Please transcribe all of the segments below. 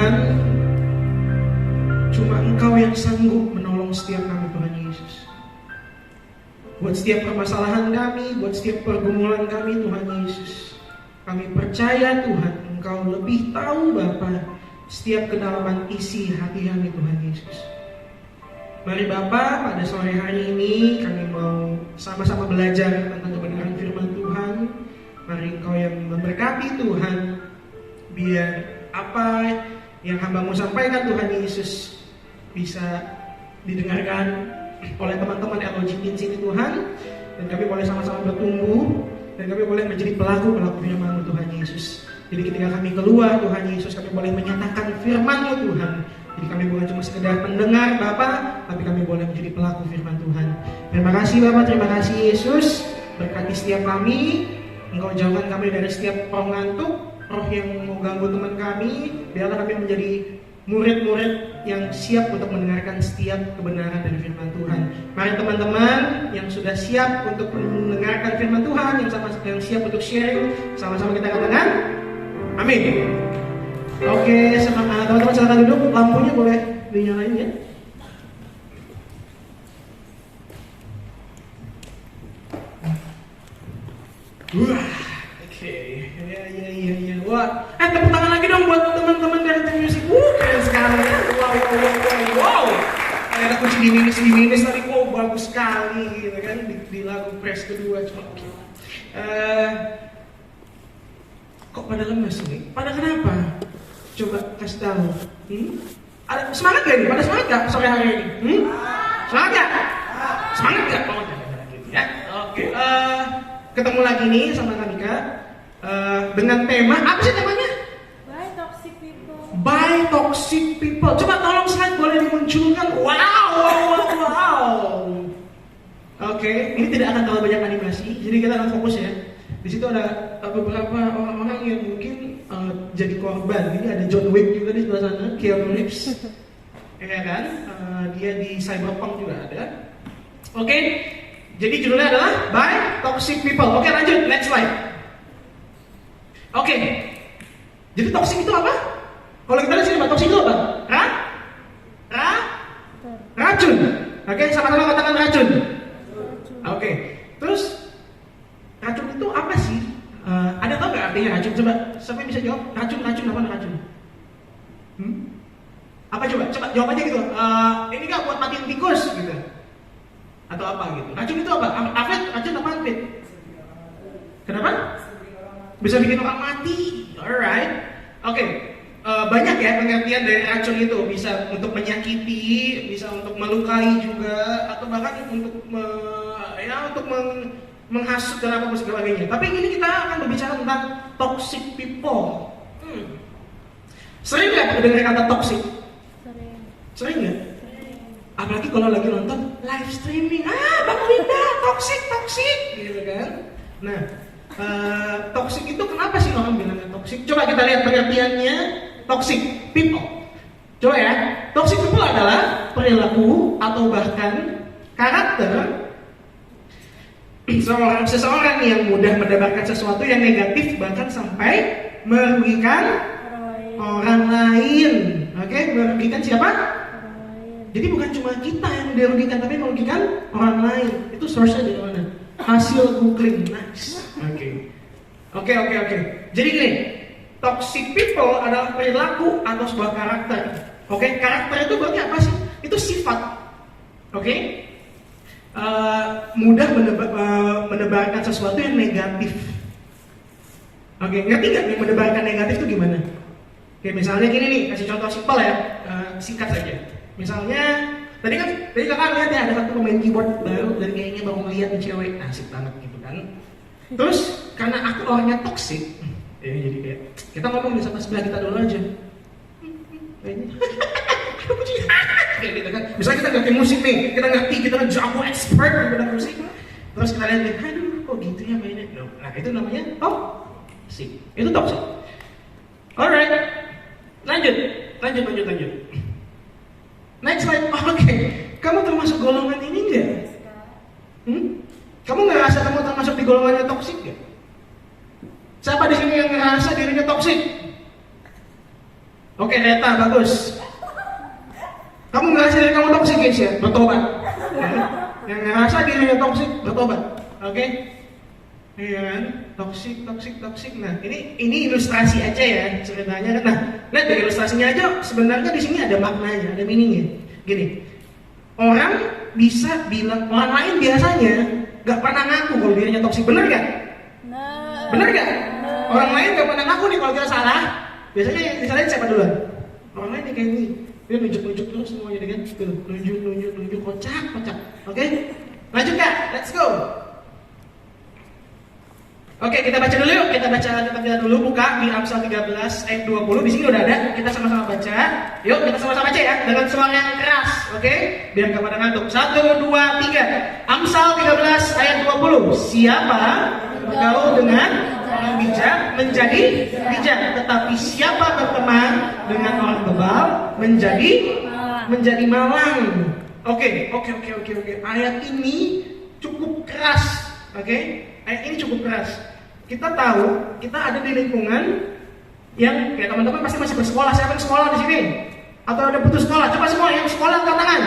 Tuhan, cuma Engkau yang sanggup menolong setiap kami Tuhan Yesus. Buat setiap permasalahan kami, buat setiap pergumulan kami Tuhan Yesus, kami percaya Tuhan Engkau lebih tahu Bapa setiap kedalaman isi hati kami Tuhan Yesus. Mari Bapa, pada sore hari ini kami mau sama-sama belajar tentang kebenaran firman Tuhan. Mari Engkau yang memberkati Tuhan, biar apa yang hamba-Mu sampaikan Tuhan Yesus bisa didengarkan oleh teman-teman LOG Teens ini Tuhan, dan kami boleh sama-sama bertumbuh, dan kami boleh menjadi pelaku-pelaku firman-Mu Tuhan Yesus. Jadi ketika kami keluar Tuhan Yesus, kami boleh menyatakan firman-Mu Tuhan. Jadi kami bukan cuma sekedar mendengar Bapa, tapi kami boleh menjadi pelaku firman Tuhan. Terima kasih Bapa, terima kasih Yesus. Berkati setiap kami, Engkau jauhkan kami dari setiap roh ngantuk, roh yang mau ganggu teman kami. Biarlah kami menjadi murid-murid yang siap untuk mendengarkan setiap kebenaran dari firman Tuhan. Mari teman-teman yang sudah siap untuk mendengarkan firman Tuhan, yang siap untuk sharing, sama-sama kita katakan amin. Oke, teman-teman silakan duduk. Lampunya boleh dinyalain ya. Wah, oke. Ya. Wah, tepuk tangan lagi dong buat teman-teman dari Tim Music. Keren sekali ya. Wow. Ada kunci di minus tadi. Wow, bagus sekali gitu kan di lagu press kedua. Cuma oke. Kok pada lemes nih? Pada kenapa? Coba kasih tahu. Ada semangat gak nih? Pada semangat gak sore hari ini? Semangat gak? Semangat gak? Oh, gitu ya. Oke. Ketemu lagi nih sama Kanika dengan tema apa sih temanya? By Toxic People. By Toxic People. Coba tolong slide boleh dimunculkan. Wow. Oke, ini tidak akan terlalu banyak animasi, jadi kita akan fokus ya. Di situ ada beberapa orang-orang yang mungkin jadi korban. Ini ada John Wick juga di sebelah sana, Keanu Reeves, ya kan? Dia di Cyberpunk juga ada. Oke, jadi judulnya adalah By Toxic People. Oke, lanjut, next slide. Oke, jadi toxic itu apa? Kalau kita lihat sini, toxic itu apa? Racun. Oke, sama-sama katakan racun. Oke, terus racun itu apa sih? Ada tau nggak artinya racun? Coba, siapa yang bisa jawab? Racun apa racun? Apa coba jawab aja gitu. Ini nggak buat matiin tikus gitu? Atau apa gitu? Racun itu apa? Afid, racun apa Afid? Kenapa? Bisa bikin orang mati. Alright. Oke. Banyak ya pengertian dari racun itu. Bisa untuk menyakiti, bisa untuk melukai juga, atau bahkan untuk menghasut dan apa sebagainya. Tapi ini kita akan berbicara tentang toxic people. Sering nggak dengar kata toxic? Sering nggak? Apalagi kalau lagi nonton live streaming. Bang Linda, toxic, gitu kan? Nah, toxic itu kenapa sih orang bilangnya toxic? Coba kita lihat pengertiannya toxic people. Coba ya, toxic people adalah perilaku atau bahkan karakter seseorang yang mudah mendebarkan sesuatu yang negatif, bahkan sampai merugikan orang lain. Oke, merugikan siapa? Jadi bukan cuma kita yang dirugikan, tapi merugikan orang lain. Itu source-nya dari mana? Hasil googling. Nice. Oke. Jadi gini, toxic people adalah perilaku atau sebuah karakter. Oke, karakter itu berarti apa sih? Itu sifat. Oke? Mudah menebarkan sesuatu yang negatif. Oke, ngerti nggak yang menebarkan negatif itu gimana? Oke, misalnya gini nih, kasih contoh simpel ya, singkat saja. Misalnya, tadi kakak lihat ya ada satu pemain keyboard baru dan kayaknya baru ngeliat nih cewek, asik banget gitu kan. Terus karena aku orangnya toxic, ya jadi kayak kita ngomong di sama sebelah kita dulu aja. Kayaknya, kayak gitu kan. Misalnya kita ngerti musik nih, kita kan jago expert di bidang musik. Terus kita lihat nih, aduh kok gitu ya mainnya. Nah itu namanya toxic. Itu toxic. Alright, lanjut. Next slide. Oke. Kamu termasuk golongan ini enggak? Kamu ngerasa kamu termasuk di golongannya toksik nggak? Siapa di sini yang ngerasa dirinya toksik? Oke, Reta, bagus. Kamu ngerasa diri kamu toksik guys ya? Bertobat. Yang ngerasa dirinya toksik, bertobat. Oke? Iya kan? Toksik. Nah, ini ilustrasi aja ya ceritanya. Nah, lihat dari ilustrasinya aja. Sebenarnya di sini ada maknanya, ada meaningnya. Gini, orang bisa bilang, orang lain biasanya nggak pernah ngaku kalau dirinya toksik, bener nggak? Bener nggak? Orang lain nggak pernah ngaku nih kalau dia salah. Biasanya yang disalahin siapa duluan? Orang lain nih kayak ini, dia nunjuk terus semuanya kan? Tuh, nunjuk, kocak. Oke? Lanjut Kak, let's go. Oke, kita baca dulu yuk. Kita lihat dulu, buka di Amsal 13 ayat 20. Di sini udah ada. Kita sama-sama baca. Yuk, kita sama-sama baca ya dengan suara yang keras, oke? Biar enggak pada ngantuk. 1 2 3. Amsal 13 ayat 20. Siapa bergaul dengan orang bijak menjadi bijak, tetapi siapa berteman dengan orang bebal menjadi malang. Oke. Ayat ini cukup keras, oke? Ayat ini cukup keras. Kita tahu, kita ada di lingkungan yang kayak teman-teman pasti masih bersekolah. Siapa yang sekolah di sini? Atau ada putus sekolah? Coba semua yang sekolah angkat tangan.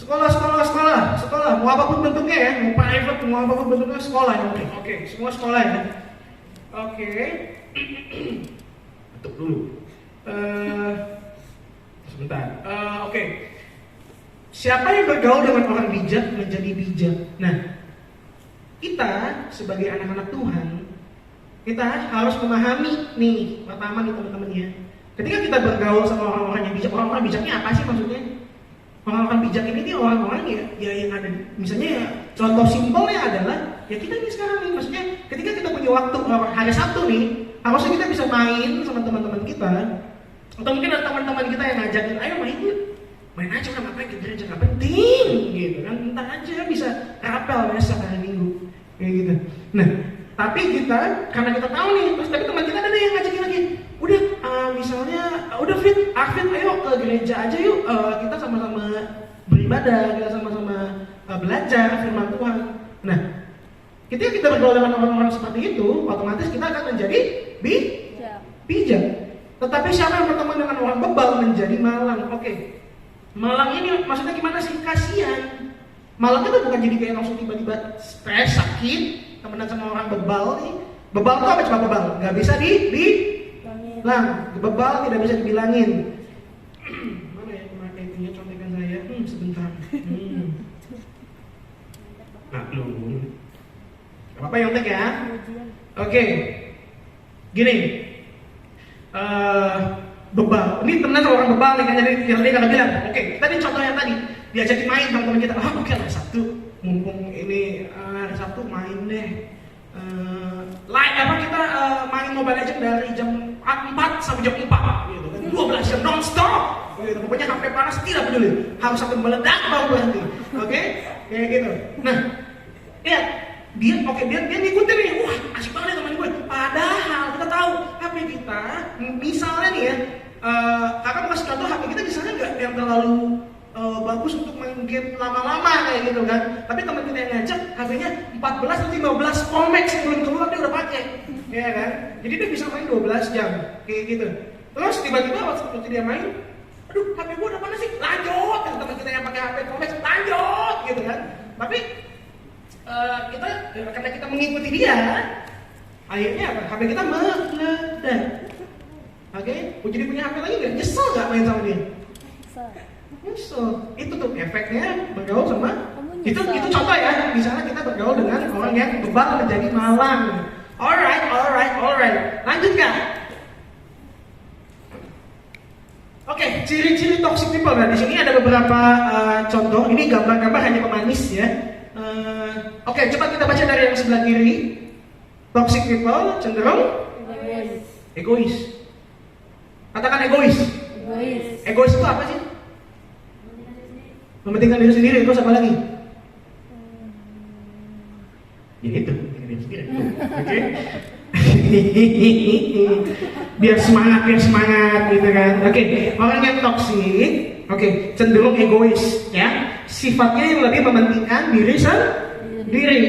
Sekolah. Mau apapun bentuknya ya, mau private, mau apapun bentuknya sekolah. Oke. Semua sekolah ya. Oke. Tutup dulu. Sebentar. Oke. Siapa yang bergaul dengan orang bijak menjadi bijak? Nah, kita sebagai anak-anak Tuhan, kita harus memahami nih, pertama nih teman-teman ya. Ketika kita bergaul sama orang-orang yang bijak, orang-orang bijaknya apa sih maksudnya? Orang-orang bijak ini nih orang-orang ya yang ada, misalnya ya, contoh simpelnya adalah ya kita ini sekarang nih, maksudnya ketika kita punya waktu hari Sabtu nih, harusnya kita bisa main sama teman-teman kita, atau mungkin ada teman-teman kita yang ngajakin, ayo main yuk. Main aja, udah ngapain, kerja aja nggak penting gitu kan, entar aja bisa rapel besok hari Minggu kayak gitu. Nah, tapi kita karena kita tahu nih, terus tapi teman kita ada yang ngajakin lagi, udah misalnya udah Arvin ayo ke gereja aja yuk, kita sama-sama beribadah, kita sama-sama belajar firman Tuhan. Nah, ketika kita bergaul dengan orang-orang seperti itu, otomatis kita akan menjadi bijak. Tetapi siapa yang berteman dengan orang bebal menjadi malang. Oke. Malang ini maksudnya gimana sih? Kasihan. Malang itu bukan jadi kayak langsung tiba-tiba stres, sakit, temenan sama orang bebal nih. Bebal itu apa coba bebal? Gak bisa bebal tidak bisa dibilangin. Mana ya kemarin itunya contekan saya? Sebentar. Belum. Apa yang nyontek ya? Oke. Gini. Bebal, ini temenan sama orang bebal nih kan, jadi yang tadi kakak bilang, oke, tadi contoh yang tadi diajakin main sama teman kita, oke hari Sabtu, mumpung ini hari Sabtu main deh, kita main Mobile Legends dari jam 4 sampai jam 4 gitu kan, 12 jam non-stop gitu. Pokoknya HP panas tidak peduli, harus sampai meledak baru berhenti, oke? Kayak gitu. Nah, lihat dia ngikutin nih, wah asik banget teman gue. Padahal kita tahu HP kita, misalnya nih ya, kakak mau kasih contoh HP kita misalnya nggak yang terlalu bagus untuk main game lama-lama kayak gitu kan. Tapi teman kita yang ngajak HP-nya 14 atau 15 Pro Max yang belum keluar dia udah pakai, ya kan? Jadi dia bisa main 12 jam kayak gitu. Terus tiba-tiba waktu dia main, aduh HP gue udah mana sih? Lanjut, kan teman kita yang pakai HP Pro Max lanjut gitu kan. Tapi kita karena kita mengikuti dia, akhirnya apa? HP kita meledak. Oke, jadi punya HP lagi nggak? Nyesel nggak main sama dia? Nyesel. Itu tuh efeknya bergaul sama. Itu contoh ya. Misalnya kita bergaul dengan orang yang bebal menjadi malang. Alright. Lanjut Kak. Oke, ciri-ciri toxic people. Nah, di sini ada beberapa contoh. Ini gambar-gambar hanya pemanis ya. Oke, coba kita baca dari yang sebelah kiri. Toxic people cenderung egois. Katakan egois. Egois itu apa sih? Mementingkan diri sendiri. Terus apa lagi? Ya itu, mementingkan diri sendiri. Oke. Biar semangat gitu kan. Oke, orang yang toksik, cenderung egois ya. Sifatnya yang lebih mementingkan diri sendiri,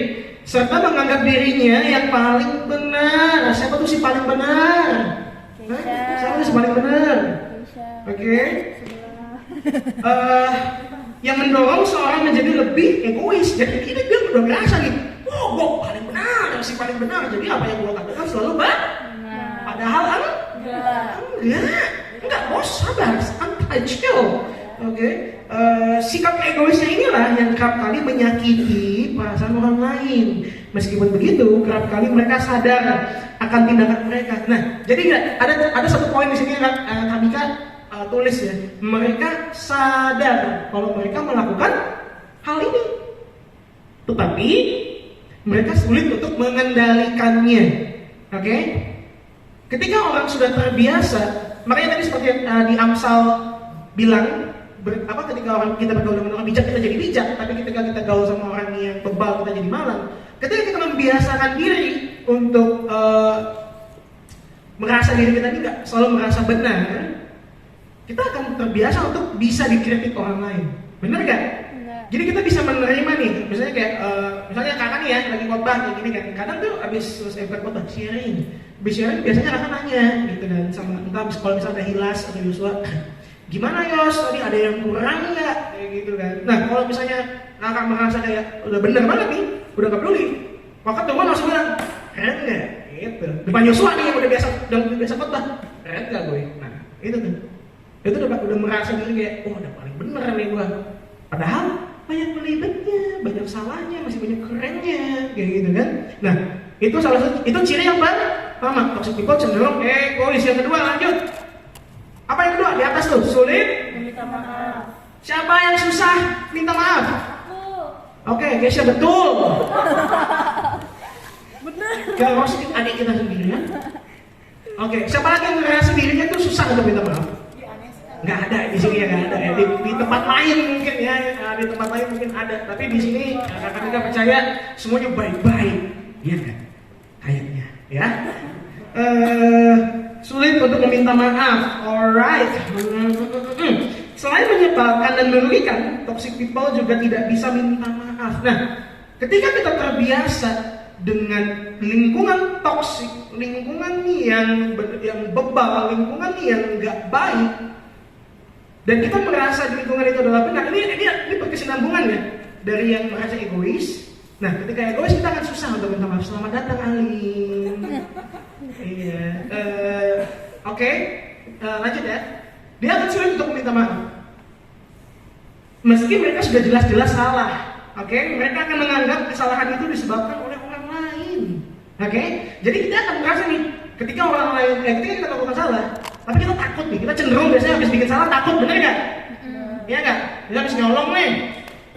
serta menganggap dirinya yang paling benar. Siapa tuh si paling benar? Siapa yang paling benar? Oke. Yang mendorong seorang menjadi lebih egois. Jadi ini dia udah merasa nih, oh gue paling benar, si paling benar. Jadi apa yang gue katakan selalu padahal enggak bos, sabar, santai, chill. Oke. Sikap egoisnya inilah yang kerap kali menyakiti perasaan orang lain. Meskipun begitu, kerap kali mereka sadar akan tindakan mereka. Nah, jadi ada satu poin di sini yang Kamika tulis ya. Mereka sadar kalau mereka melakukan hal ini, tetapi mereka sulit untuk mengendalikannya. Oke? Ketika orang sudah terbiasa, makanya tadi seperti yang di Amsal bilang, ketika kita bergaul dengan orang bijak kita jadi bijak, tapi ketika kita gaul sama orang yang bebal kita jadi malang. Ketika kita membiasakan diri untuk merasa diri kita ini nggak selalu merasa benar, kita akan terbiasa untuk bisa dikritik orang lain. Benar nggak? Jadi kita bisa menerima nih, misalnya kayak misalnya kakak nih ya lagi khotbah kayak gini kan, kadang tuh abis selesai khotbah sharing biasanya kakak nanya gitu kan sama entah kalau misalnya ada Hilas atau Yosua, gimana Yos tadi ada yang kurang nggak kayak gitu kan. Nah kalau misalnya kakak merasa kayak udah bener banget nih, udah nggak peduli, kakak tuh langsung bilang keren nggak gitu depan Yosua nih yang udah biasa khotbah, keren nggak gue. Nah itu udah merasa diri kayak oh udah paling bener nih gue, padahal banyak belibetnya, banyak salahnya, masih banyak kerennya, kayak gitu kan. Nah, itu salah satu, itu ciri yang pertama, toxic people cenderung egois. Yang kedua, lanjut. Apa yang kedua? Di atas tuh, sulit minta maaf. Siapa yang susah minta maaf? Aku. Oke, Gesya betul. Bener. Gak maksudin adik kita sendiri ya. Oke, siapa lagi yang ngerasa dirinya tuh susah untuk minta maaf? Nggak ada di sini ya, nggak ada ya. Di tempat lain mungkin ya, di tempat lain mungkin ada. Tapi di sini kakak-kakak percaya semuanya baik-baik, iya kan? Kayaknya, ya. Sulit untuk meminta maaf, alright. Selain menyebalkan dan merugikan, toxic people juga tidak bisa minta maaf. Nah, ketika kita terbiasa dengan lingkungan toksik, lingkungan yang bebal, lingkungan yang nggak baik, dan kita merasa di lingkungan itu adalah benar, ini berkesinambungan ya dari yang merasa egois. Nah, ketika egois kita akan susah untuk minta maaf. Selamat datang Alin. Iya. Oke. Lanjut ya. Dia akan sulit untuk meminta maaf. Meski mereka sudah jelas-jelas salah. Oke, mereka akan menganggap kesalahan itu disebabkan oleh orang lain. Oke, jadi kita akan merasa nih, ketika orang lain, ketika kita melakukan salah, tapi kita takut nih, kita cenderung biasanya habis bikin salah takut, bener nggak? Iya nggak? Kita habis nyolong nih,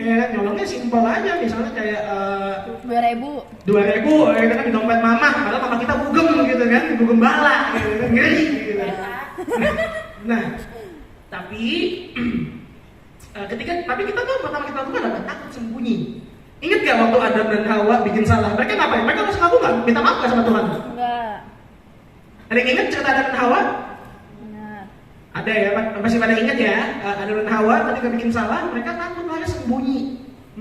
ya nyolongnya simpel aja, misalnya kayak 2.000, ya kan di dompet mama, padahal mama kita bugem gitu kan, bugem bala, gitu kan, ngeri gitu. Nah, tapi tapi kita tuh pertama kita lakukan apa? Takut sembunyi. Ingat gak waktu Adam dan Hawa bikin salah? Mereka ngapain? Mereka langsung ngaku nggak? Minta maaf nggak sama Tuhan? Enggak. Ada yang ingat cerita Adam dan Hawa? Benar. Ada ya, masih pada ingat ya? Adam dan Hawa ketika bikin salah, mereka takut lagi sembunyi.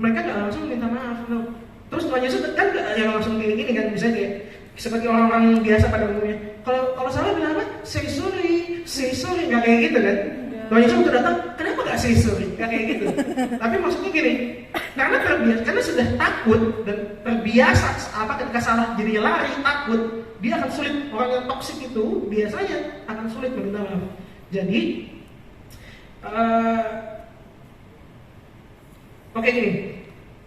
Mereka nggak langsung minta maaf. No. Terus Tuhan Yesus kan yang langsung gini kan, bisa kayak seperti orang-orang biasa pada umumnya. Kalau salah bilang apa? Say sorry, nggak kayak gitu kan? Tuhan Yesus udah datang, kenapa nggak say sorry? Nggak kayak gitu. Tapi maksudnya gini, karena sudah takut dan terbiasa ketika salah jadinya lari, takut, dia akan sulit. Orang yang toksik itu biasanya akan sulit meminta maaf. Jadi, oke gini,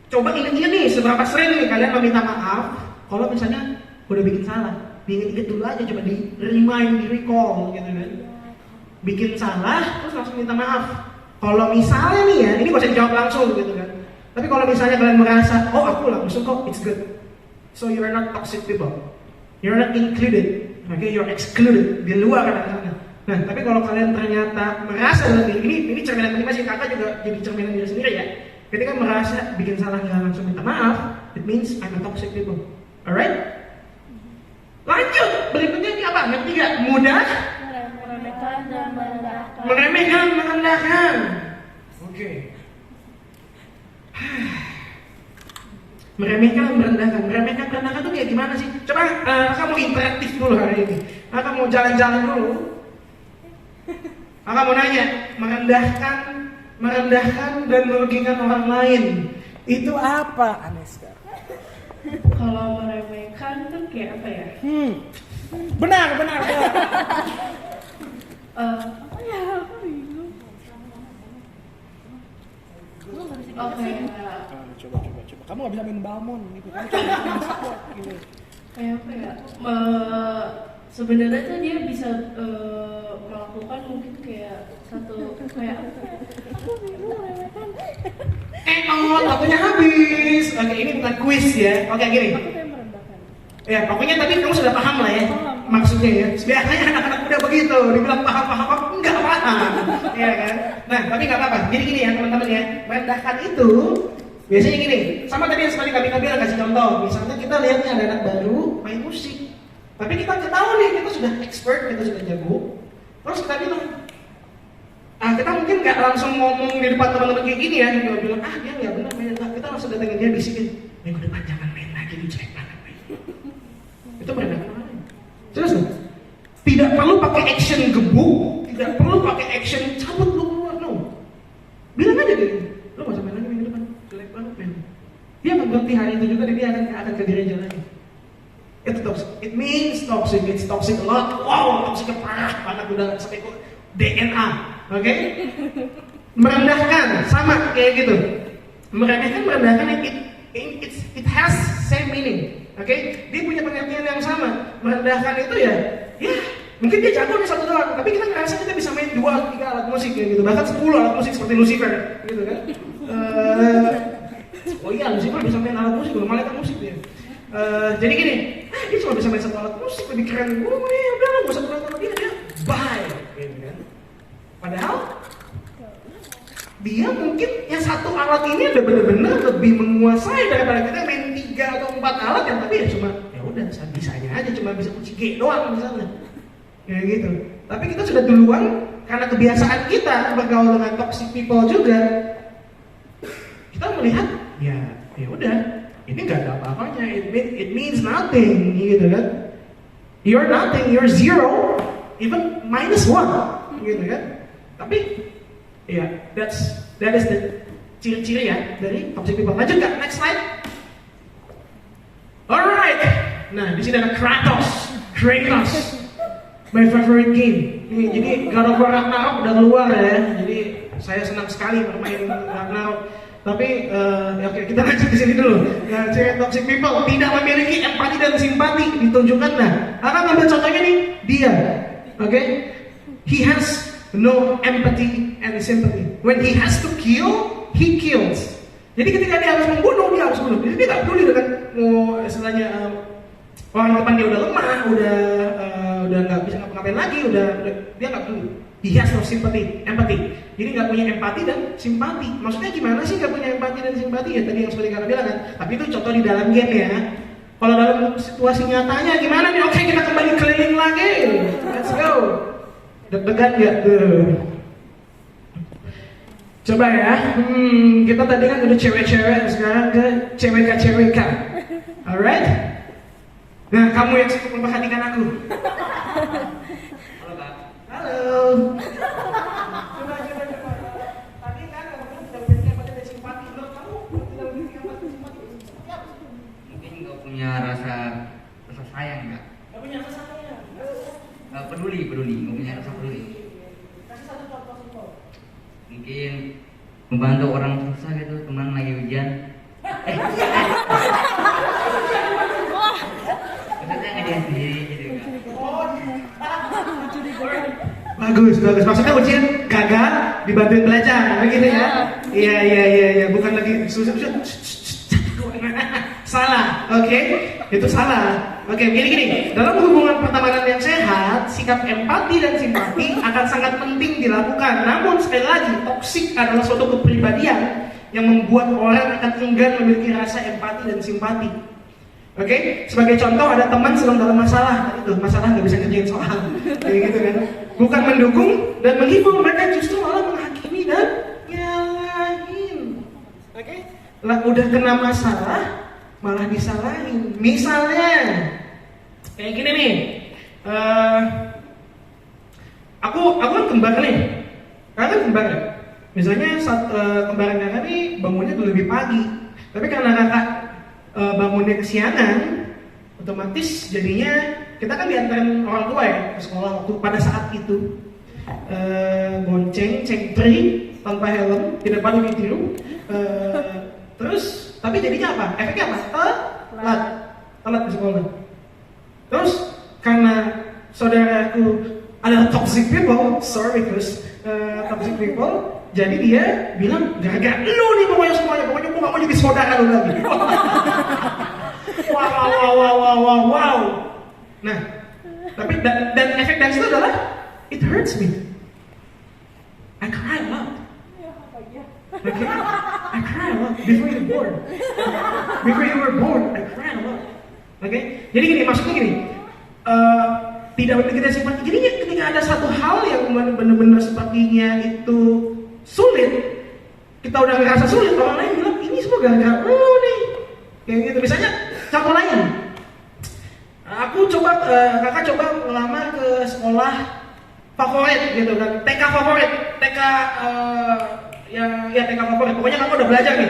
coba ingat-ingat nih seberapa sering nih kalian meminta maaf kalau misalnya udah bikin salah. Diingat-ingat dulu aja, coba di recall gitu kan. Bikin salah, terus langsung minta maaf. Kalau misalnya nih ya, ini gak usah dijawab langsung gitu kan. Tapi kalau misalnya kalian merasa, oh aku langsung kok, it's good. So you are not toxic people. You're not included. Okay, you're excluded. Di luar kadang-kadang. Nah, tapi kalau kalian ternyata merasa ini cerminan masing-masing, kakak juga jadi cerminan diri sendiri ya. Ketika merasa bikin salah nggak langsung minta maaf, it means I'm a toxic people. Alright? Lanjut, berikutnya ini apa? Yang ketiga, mudah Meremehkan dan merendahkan. meremehkan, merendahkan. Oke. Meremehkan dan merendahkan. Meremehkan merendahkan itu kayak gimana sih? Coba kamu interaktif dulu hari ini. Kamu mau jalan-jalan dulu. Kamu nanya, merendahkan dan merugikan orang lain itu apa, Aneska? Kalau meremehkan tuh kayak apa ya? Benar. Apa ya? Aku bingung. Oke. Coba. Kamu nggak bisa main balmon gitu. Kamu coba main support gitu. Kayak apa ya? Sebenarnya tuh dia bisa melakukan mungkin kayak satu kayak Waktunya habis. Oke, ini bukan kuis ya. Oke, gini. aku kayak merendahkan. Ya, pokoknya tadi kamu sudah paham lah ya. Maksudnya ya. Biasanya anak-anak udah begitu, dibilang paham, enggak paham. Iya kan? Nah, tapi nggak apa-apa. Jadi gini ya, teman-teman ya. Merendahkan itu biasanya gini. Sama tadi yang seperti kami bilang, kasih contoh. Misalnya kita lihat nih ada anak baru main musik. Tapi kita ketahui nih, kita sudah expert, kita sudah jago. Terus kita bilang, kita mungkin nggak langsung ngomong di depan teman-teman kayak gini ya. Kita bilang, dia nggak benar main. Kita langsung datangin dia, bisikin, minggu depan jangan main lagi, lu jelek banget main. Itu merendahkan orang lain. Terus tidak perlu pakai action gebuk, tidak perlu pakai action cabut lu keluar, no. Bilang aja dia, lu nggak usah main lagi minggu depan, jelek banget main. Dia akan berhenti hari itu juga, dan dia akan ke gereja lagi. Itu toxic. It means toxic. It's toxic a lot. Wow, toksiknya parah banget, udah sampai ke DNA. Oke? Merendahkan sama kayak gitu. Merendahkan it has same meaning. Oke? Dia punya pengertian yang sama. Merendahkan itu ya mungkin dia jago nih satu doang, tapi kita ngerasa kita bisa main 2-3 alat musik kayak gitu, bahkan 10 alat musik seperti Lucifer, gitu kan? Oh iya, Lucifer bisa main alat musik, udah malaikat musik dia. Jadi gini, dia cuma bisa main satu alat musik, lebih keren gue, udah lo gak usah berani sama dia bye, gitu kan? Padahal dia mungkin yang satu alat ini udah benar-benar lebih menguasai daripada kita main 3 atau 4 alat yang tapi ya cuma ya udah bisanya aja, cuma bisa kunci G doang misalnya, kayak gitu. Tapi kita sudah duluan karena kebiasaan kita bergaul dengan toxic people juga, kita melihat ya udah. Ini nggak ada apa-apanya, it means nothing, gitu kan? You're nothing, you're zero, even -1, gitu kan? Tapi, that is the ciri-ciri ya dari toxic people. Lanjut kan? Next slide. Alright. Nah, di sini ada Kratos, my favorite game. Jadi God of War Ragnarok udah keluar ya. Jadi saya senang sekali bermain Ragnarok. Tapi oke, kita lanjut di sini dulu. Ciri toxic people tidak memiliki empati dan simpati ditunjukkan. Nah, akan ambil contohnya nih dia, oke? He has no empathy and sympathy. When he has to kill, he kills. Jadi ketika dia harus membunuh, dia harus bunuh. Jadi dia nggak peduli dengan istilahnya orang depan dia udah lemah, udah nggak bisa ngapa-ngapain lagi, dia nggak peduli. He has no sympathy, empathy. Jadi nggak punya empati dan simpati. Maksudnya gimana sih nggak punya empati dan simpati? Ya tadi yang seperti kalian bilang kan. Tapi itu contoh di dalam game ya. Kalau dalam situasi nyatanya gimana nih? Oke, kita kembali keliling lagi. Let's go. Deg-degan nggak tuh? Coba ya. Kita tadi kan udah cewek-cewek, sekarang ke cewek-cewek. Alright? Nah, kamu yang cukup memperhatikan aku. Halo. Coba. Tadi kan kamu sudah memiliki empati dan simpati. Menurut kamu tidak memiliki empati dan simpati? Mungkin nggak punya rasa sayang nggak? Nggak punya rasa sayang. Nggak peduli, nggak punya rasa peduli. Kasih satu contoh simpel. Mungkin membantu orang susah gitu, teman lagi hujan. Maksudnya nggak sendiri gitu kan? Bagus. Maksudnya ujian gagal dibantuin belajar, begitu ya? Iya. Bukan lagi susah. Salah, oke? Itu salah. Oke, gini. Dalam hubungan pertemanan yang sehat, sikap empati dan simpati akan sangat penting dilakukan. Namun sekali lagi, toksik adalah suatu kepribadian yang membuat orang akan enggan memiliki rasa empati dan simpati. Oke, sebagai contoh ada teman sedang dalam masalah, masalah nggak bisa ngerjain soal, kayak gitu kan? Bukan mendukung dan menghibur, mereka justru malah menghakimi dan nyalahin. Oke, lah udah kena masalah, malah disalahin. Misalnya kayak gini nih, aku kan kembar nih, kakak kan kembar ya. Misalnya kembaran kakak nih bangunnya tuh lebih pagi, tapi karena kakak bangunnya kesiangan, otomatis jadinya kita kan diantarin orang tua ya ke sekolah waktu pada saat itu. Bonceng, cengtri, tanpa helm, tidak pakai ditiru. Terus, tapi jadinya apa? Efeknya apa? Telat ke sekolah. Terus, karena saudaraku adalah toxic people, sorry Chris, toxic people, jadi dia bilang, gara-gara lu nih pokoknya semuanya, pokoknya gue gak mau jadi saudara lu lagi. Wow. Nah, tapi dan efek dari situ adalah it hurts me. I cry a lot. Okay? I cry a lot before you were born. Before you were born, I cry a lot. Okay? Jadi gini, maksudnya gini. Tidak kita simpan. Jadi ketika ada satu hal yang benar-benar sepertinya itu sulit, kita udah ngerasa sulit, orang lain bilang ini semua gara-gara lu nih. Kayak gitu. Misalnya contoh lain. Kakak coba ngelamar ke sekolah favorit gitu kan, TK favorit, TK TK favorit. Pokoknya kakak udah belajar nih,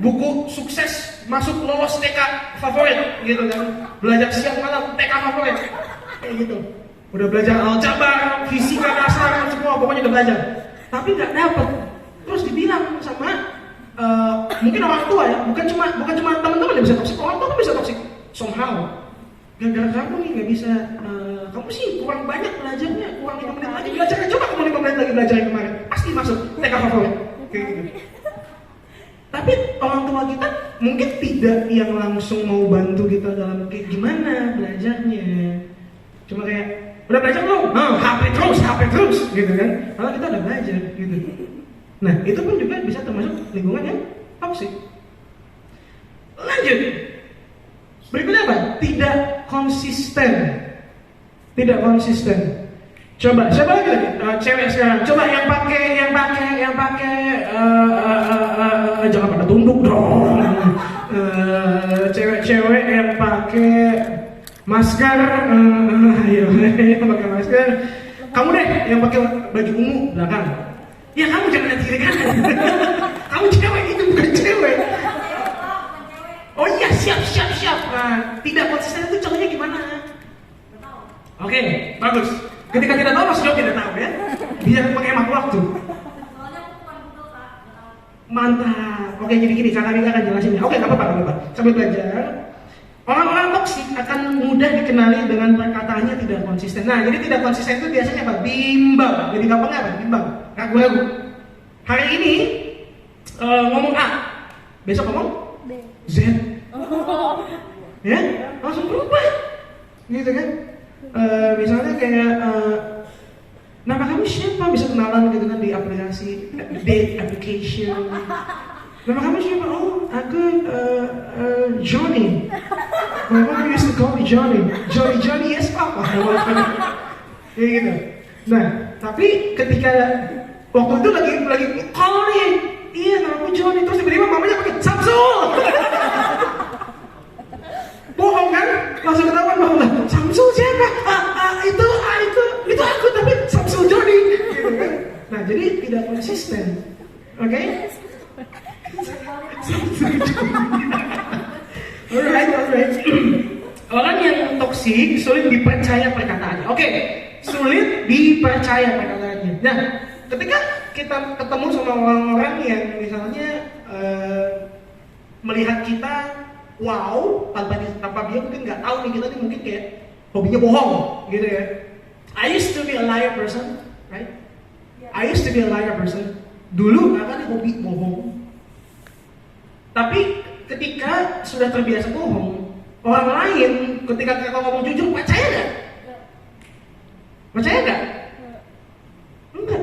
buku sukses masuk lolos TK favorit gitu kan, belajar siang malam TK favorit kayak gitu. Udah belajar aljabar, fisika dasar semua, pokoknya udah belajar. Tapi nggak dapet. Terus dibilang sama mungkin orang tua ya, bukan cuma teman-teman yang bisa toksik, orang tua kan bisa toksik somehow. Gara-gara kamu nih nggak bisa, kamu sih kurang banyak belajarnya, kurang 5 menit lagi belajarnya, coba kamu 5 menit lagi belajar yang kemarin, pasti masuk TK favorit kayak gitu. Tapi orang tua kita mungkin tidak yang langsung mau bantu kita dalam kayak gimana belajarnya, cuma kayak udah belajar belum? HP terus gitu kan, malah kita udah belajar gitu. Nah itu pun juga bisa termasuk lingkungan yang toksik. Lanjut. Berikutnya apa? Tidak konsisten. Coba lagi. Cewek sekarang. Coba yang pakai jangan pada tunduk dong. Cewek yang pakai masker. Ayo, pakai masker. Kamu deh yang pakai baju ungu belakang. Ya kamu jangan lihat kiri kanan. Kamu cewek, itu bukan cewek. Oh iya, siap. Nah, tidak konsisten itu contohnya gimana? Oke, bagus. Ketika tidak tahu, maksudnya tidak tahu ya. Biar menghemat waktu. Mantap. Oke, jadi gini, kakak Mika akan jelasin ya. Oke, nggak apa-apa. Sambil belajar. Orang-orang toksik akan mudah dikenali dengan perkataannya tidak konsisten. Nah, jadi tidak konsisten itu biasanya apa? Bimbang. Jadi gampangnya apa? Bimbang. Ragu-ragu. Hari ini ngomong A, besok ngomong Z. Ya, langsung berubah. Gitu kan? Misalnya kayak nama kamu siapa, bisa kenalan gitu kan di aplikasi date application. Nama kamu siapa? Oh, aku Johnny. My mom used to call me Johnny. Johnny, yes papa. Kayak gitu. Nah, tapi ketika waktu itu lagi call nih, iya namaku Johnny, terus tiba-tiba mamanya pakai Samsul. Bohong kan? Langsung ketahuan bahwa Samsul siapa? Itu aku, tapi Samsul Johnny. Gitu kan? Nah, jadi tidak konsisten. Oke? Alright. Orang yang toksik sulit dipercaya perkataannya. Oke, sulit dipercaya perkataannya. Nah, ketika kita ketemu sama orang-orang yang misalnya melihat kita wow, tanpa dia mungkin nggak tahu nih kita nih mungkin kayak hobinya bohong, gitu ya. I used to be a liar person, right? I used to be a liar person. Dulu akan hobi bohong. Tapi ketika sudah terbiasa bohong, orang lain ketika kita ngomong jujur percaya nggak? Percaya nggak? Enggak.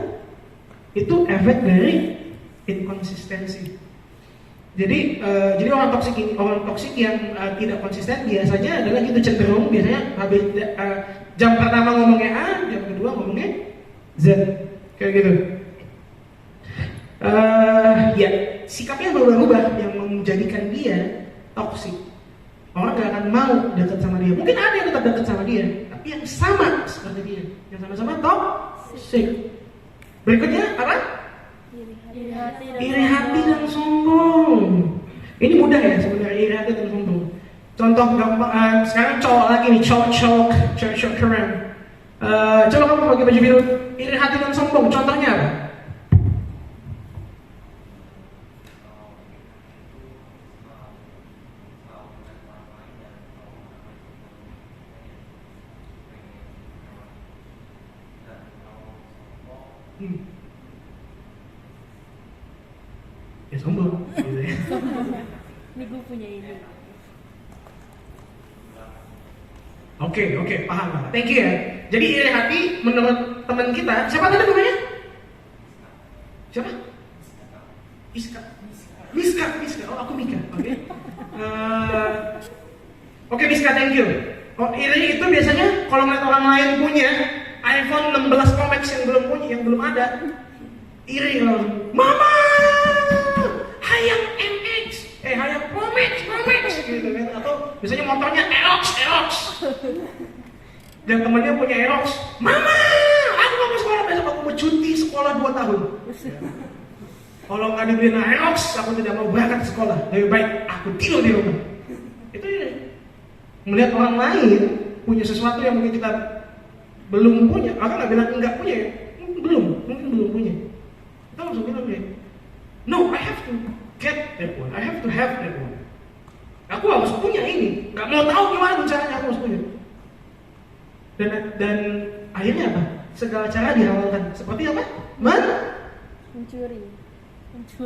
Itu efek dari inkonsistensi. Jadi orang toksik yang tidak konsisten biasanya adalah itu cenderung biasanya habis jam pertama ngomongnya A, jam kedua ngomongnya Z, kayak gitu. Ya, sikapnya berubah yang menjadikan dia toksik. orang gak akan mau dekat sama dia. Mungkin ada yang tetap dekat sama dia, tapi yang sama seperti dia, yang sama-sama toxic. Berikutnya apa? Iri hati dan sombong. Ini mudah ya sebenarnya, iri hati dan sombong. Contoh gampang, sekarang cowok lagi nih, cowok keren. Coba kamu pakai baju biru, iri hati dan sombong. Contohnya apa? Ya sombong gitu ya. Ini gue punya ini. Oke, paham. Thank you ya. Jadi iri hati menurut teman kita, siapa tadi namanya? Siapa? Miska. Oh, aku Mika. Oke. Oke, Miska, thank you. Oh, iri itu biasanya kalau ngeliat orang lain punya iPhone 16 Pro Max yang belum ada, iri langsung. Mama, hayang MX, hayang Pro Max gitu kan. Atau biasanya motornya Aerox. Dan temannya punya Aerox. Mama, aku mau sekolah besok, aku mau cuti sekolah 2 tahun. Kalau nggak dibeliin Aerox, aku tidak mau berangkat sekolah. Lebih baik aku tidur di rumah. Itu iri. Melihat orang lain punya sesuatu yang mungkin kita belum punya, aku nggak bilang nggak punya ya, mungkin belum punya. Kita langsung bilang deh, no, I have to get that one, I have to have that one. Aku harus punya ini, nggak mau tahu gimana caranya, aku harus punya. Dan akhirnya apa? Segala cara dihalalkan. Seperti apa? Mencuri.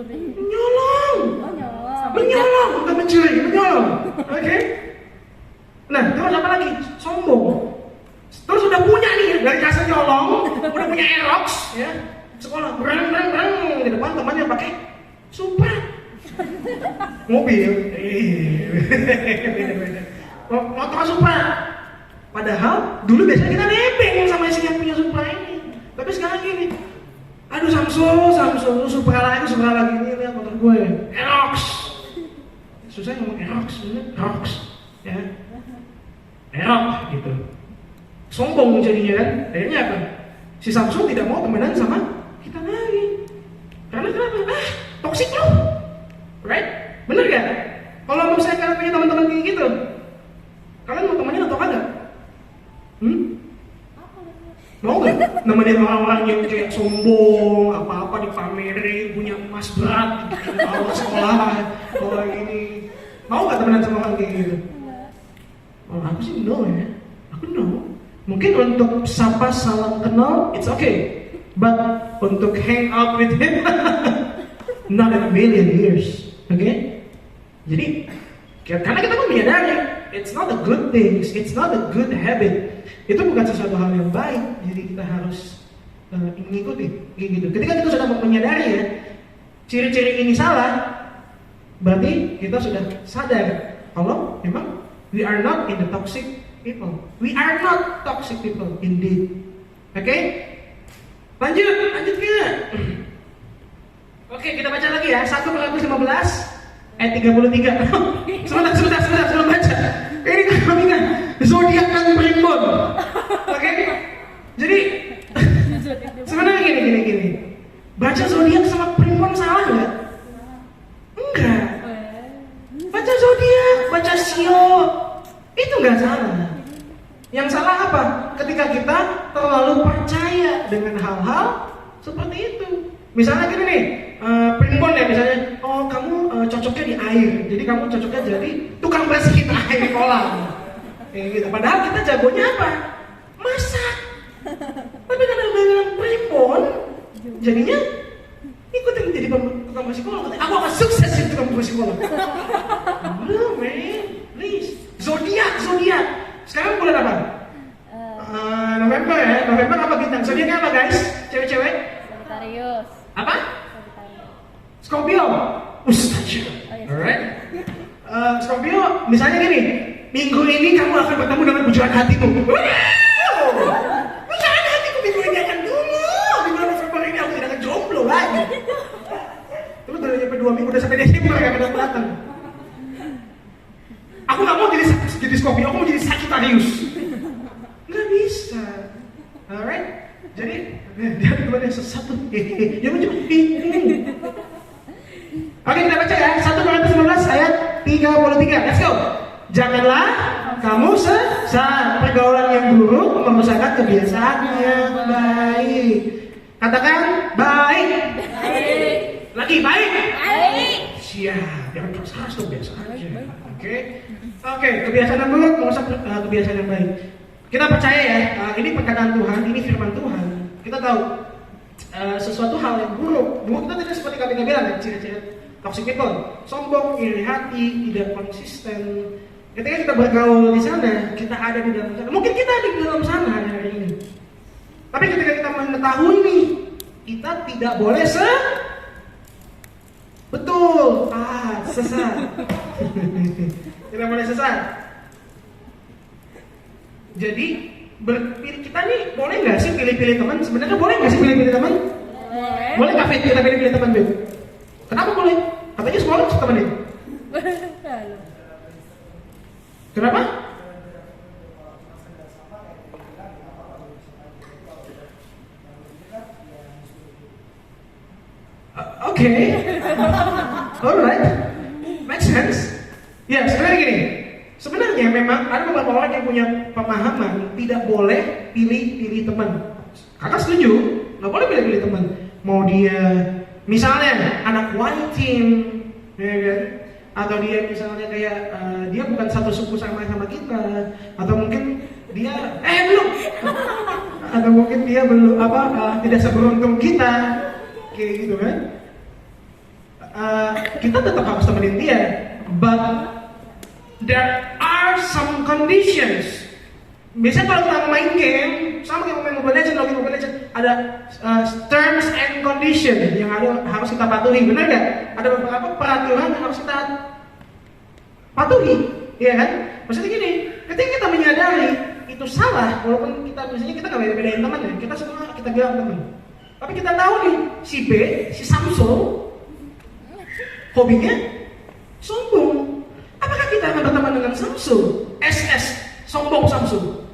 Menyolong. Oh, nyolong. Menyolong, bukan mencuri, menyolong. Oke? Nah, terus apa lagi? Sombong. Terus udah punya nih, dari kasar nyolong, udah punya Aerox, ya. Sekolah, berang. Di depan temannya pakai Supra. Mobil. Beda. Motor Supra. Padahal dulu biasanya kita nebeng sama si yang punya Supra ini. Tapi sekarang gini, aduh Samsul, Supra lagi ini lihat motor gue, Aerox. Susah ngomong Aerox, ya. Aerox gitu. Sombong jadinya kan. Akhirnya apa? Si Samsul tidak mau temenan sama kita lagi. Karena kenapa? Toxic loh. Right? Bener gak? Kalau misalnya kalian punya teman-teman kayak gitu, kalian mau temenin atau kagak? Mau gak? Nemenin orang-orang yang kayak sombong, apa-apa dipamerin, punya emas berat, bawa sekolah, bawa ini. Mau gak temenan sama orang kayak gitu? Oh, aku sih no ya. Aku no. Mungkin untuk sapa salam kenal, it's okay. But untuk hang out with him, not in a million years. Okay? Jadi, karena kita pun menyadari, it's not a good thing, it's not a good habit. Itu bukan sesuatu hal yang baik. Jadi kita harus mengikuti. Gitu. Ketika kita sudah menyadari ya, ciri-ciri ini salah, berarti kita sudah sadar kalau memang we are not in the toxic people. We are not toxic people indeed. Oke? Lanjut ke. Oke, kita baca lagi ya. 1 Korintus 15 ayat 33. Sebentar, sebelum baca. Ini kami kan zodiak dan primbon. Oke? Jadi sebenarnya gini. Baca zodiak sama primbon salah nggak? Enggak. Baca zodiak, baca sio, itu nggak salah. Yang salah apa? Ketika kita terlalu percaya dengan hal-hal seperti itu. Misalnya gini nih, primbon ya misalnya, oh kamu cocoknya di air, jadi kamu cocoknya jadi tukang bersihin air kolam. Kayak gitu. Padahal kita jagonya apa? Masak. Tapi karena udah bilang primbon, jadinya ikutin jadi tukang bersih kolam. Aku akan sukses jadi tukang bersih kolam. No man, please. Zodiak. Sekarang bulan apa? November ya. November apa bintang? Zodiaknya apa guys? Cewek-cewek? Sagittarius. Apa? Scorpio. Ustaz. Alright. Scorpio, misalnya gini, minggu ini kamu akan bertemu dengan pujaan hatimu. Pujaan hatiku minggu ini akan dulu. Di bulan November ini aku tidak akan jomblo lagi. Terus udah nyampe 2 minggu, udah sampai Desember gak datang. Aku nggak mau jadi Scorpio, aku mau jadi Sagittarius. Nggak bisa. Alright? Jadi dia Tuhan yang sesat tuh. Dia cuma Oke, kita baca ya. 1 Korintus 19 ayat 33. Let's go. Janganlah kamu sesat. Pergaulan yang buruk merusakan kebiasaan yang baik. Katakan baik. Baik. Lagi baik. Baik. Siap. Jangan terus tuh biasa aja. Oke, kebiasaan yang buruk merusak kebiasaan yang baik. Kita percaya ya, ini perkataan Tuhan, ini firman Tuhan. Kita tahu sesuatu hal yang buruk itu tidak seperti kami bilang ya, ciri-ciri toxic people, sombong, iri hati, tidak konsisten. Ketika kita bergaul di sana, kita ada di dalam sana. Mungkin kita ada di dalam sana hari ini. Tapi ketika kita mengetahui ini, kita tidak boleh sesat. Tidak boleh sesat. Jadi kita nih boleh nggak sih pilih-pilih teman? Sebenarnya boleh nggak sih pilih-pilih teman? Boleh. Boleh nggak Fit kita pilih-pilih teman, Fit? Kenapa boleh? Katanya semua orang suka teman itu. Kenapa? Oke. Alright. Make sense. Ya, sebenarnya gini. Sebenarnya memang ada beberapa orang yang punya pemahaman tidak boleh pilih-pilih teman. Kakak setuju, nggak boleh pilih-pilih teman. Mau dia misalnya anak white team, ya kan? Atau dia misalnya kayak dia bukan satu suku sama kita, atau mungkin dia belum, atau mungkin dia belum tidak seberuntung kita, kayak gitu kan? Kita tetap harus temenin dia, but there are some conditions. Biasanya kalau kita main game, sama kayak main Mobile Legends, ada terms and condition yang harus kita patuhi, benar nggak? Ada beberapa peraturan yang harus kita patuhi, ya kan? Maksudnya gini, ketika kita menyadari itu salah, walaupun kita misalnya kita nggak beda-bedain teman ya, kita semua kita bilang teman. Tapi kita tahu nih, si B, si Samsul, hobinya sombong. Apakah kita akan berteman dengan Samsul? SS, sombong Samsul?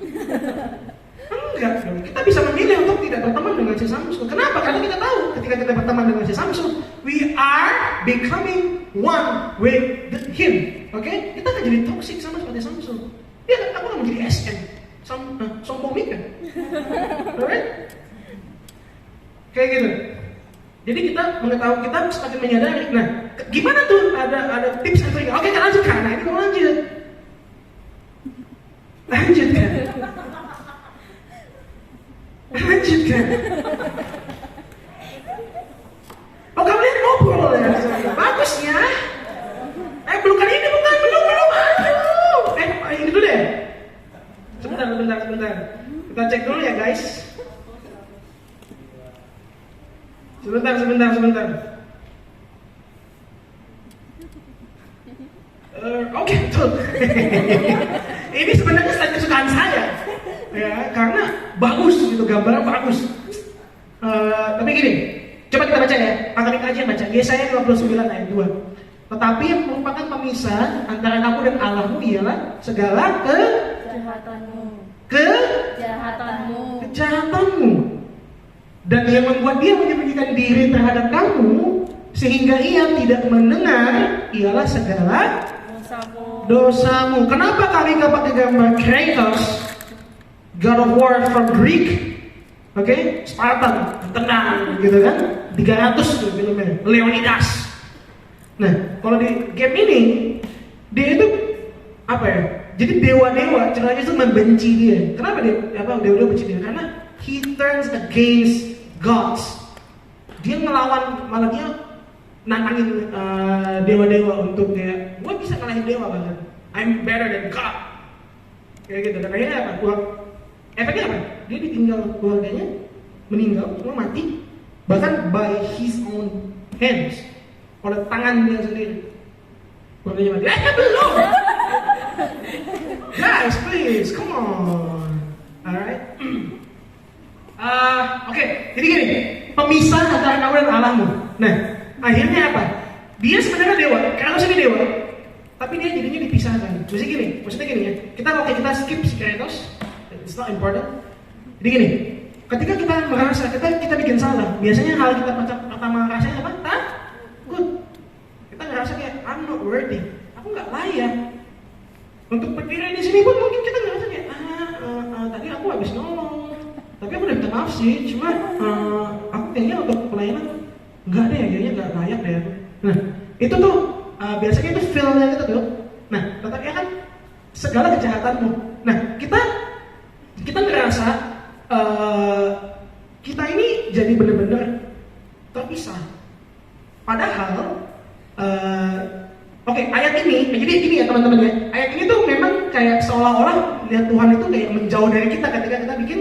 Enggak, kita bisa memilih untuk tidak berteman dengan si Samsul. Kenapa? Karena kita tahu ketika kita berteman dengan si Samsul, we are becoming one with him. Oke? Kita akan jadi toxic sama seperti Samsul. Dia aku akan menjadi SM, sombong Mika. Alright? Kayak gitu. Jadi kita mengetahui, kita semakin menyadari. Nah, gimana tuh? Ada tips and trik. Oke, kita lanjutkan. Nah, ini mau lanjut. Lanjutkan. Oh, kalian ngobrol ya? Bagus ya. Belum kali ini bukan, belum. Aduh. Ini dulu deh. Sebentar. Kita cek dulu ya, guys. Sebentar. Oke, betul. Ini sebenarnya slide kesukaan saya, ya, karena bagus gitu, gambarnya bagus. Tapi gini, coba kita baca ya. Angkat aja yang baca. Yesaya 29 ayat 2. Tetapi yang merupakan pemisah antara kamu dan Allahmu ialah segala kejahatanmu. Dan yang membuat dia menyembunyikan diri terhadap kamu sehingga ia tidak mendengar ialah segala dosamu. Kenapa kami gak pakai gambar Kratos, God of War from Greek? Oke, Spartan, tenang gitu kan? 300 tuh filmnya, Leonidas. Nah, kalau di game ini dia itu apa ya? Jadi dewa-dewa ceritanya itu membenci dia. Kenapa dewa-dewa benci dia? Karena he turns against gods. Dia ngelawan, malah dia nantangin dewa-dewa untuk kayak gue bisa ngalahin dewa bahkan. I'm better than God. Kayak gitu. Dan akhirnya apa? Efeknya apa? Dia ditinggal keluarganya, meninggal, semua mati. Bahkan by his own hands, oleh tangan dia sendiri. Keluarganya mati. Belum. Guys, please, come on. Alright. Oke, jadi gini, pemisah antara kamu dan Allahmu. Nah, akhirnya apa? Dia sebenarnya dewa. Kalau sini dewa, tapi dia jadinya dipisahkan. Maksudnya gini ya, kita skip si Kratos, it's not important. Jadi gini, ketika kita merasa kita bikin salah, biasanya hal kita pertama rasanya apa? Takut. Kita ngerasa kayak I'm not worthy, aku nggak layak. Untuk berdiri di sini pun mungkin kita ngerasa kayak tadi aku habis nolong, tapi aku udah minta maaf sih, cuma aku kayaknya untuk pelayanan nggak deh, kayaknya nggak layak deh. Nah itu tuh biasanya itu feel-nya gitu tuh. Nah tetapi kan segala kejahatanmu. Nah kita ngerasa kita ini jadi benar-benar terpisah. Padahal oke, ayat ini, jadi gini ya teman-teman ya. Ayat ini tuh memang kayak seolah-olah lihat Tuhan itu kayak menjauh dari kita ketika kita bikin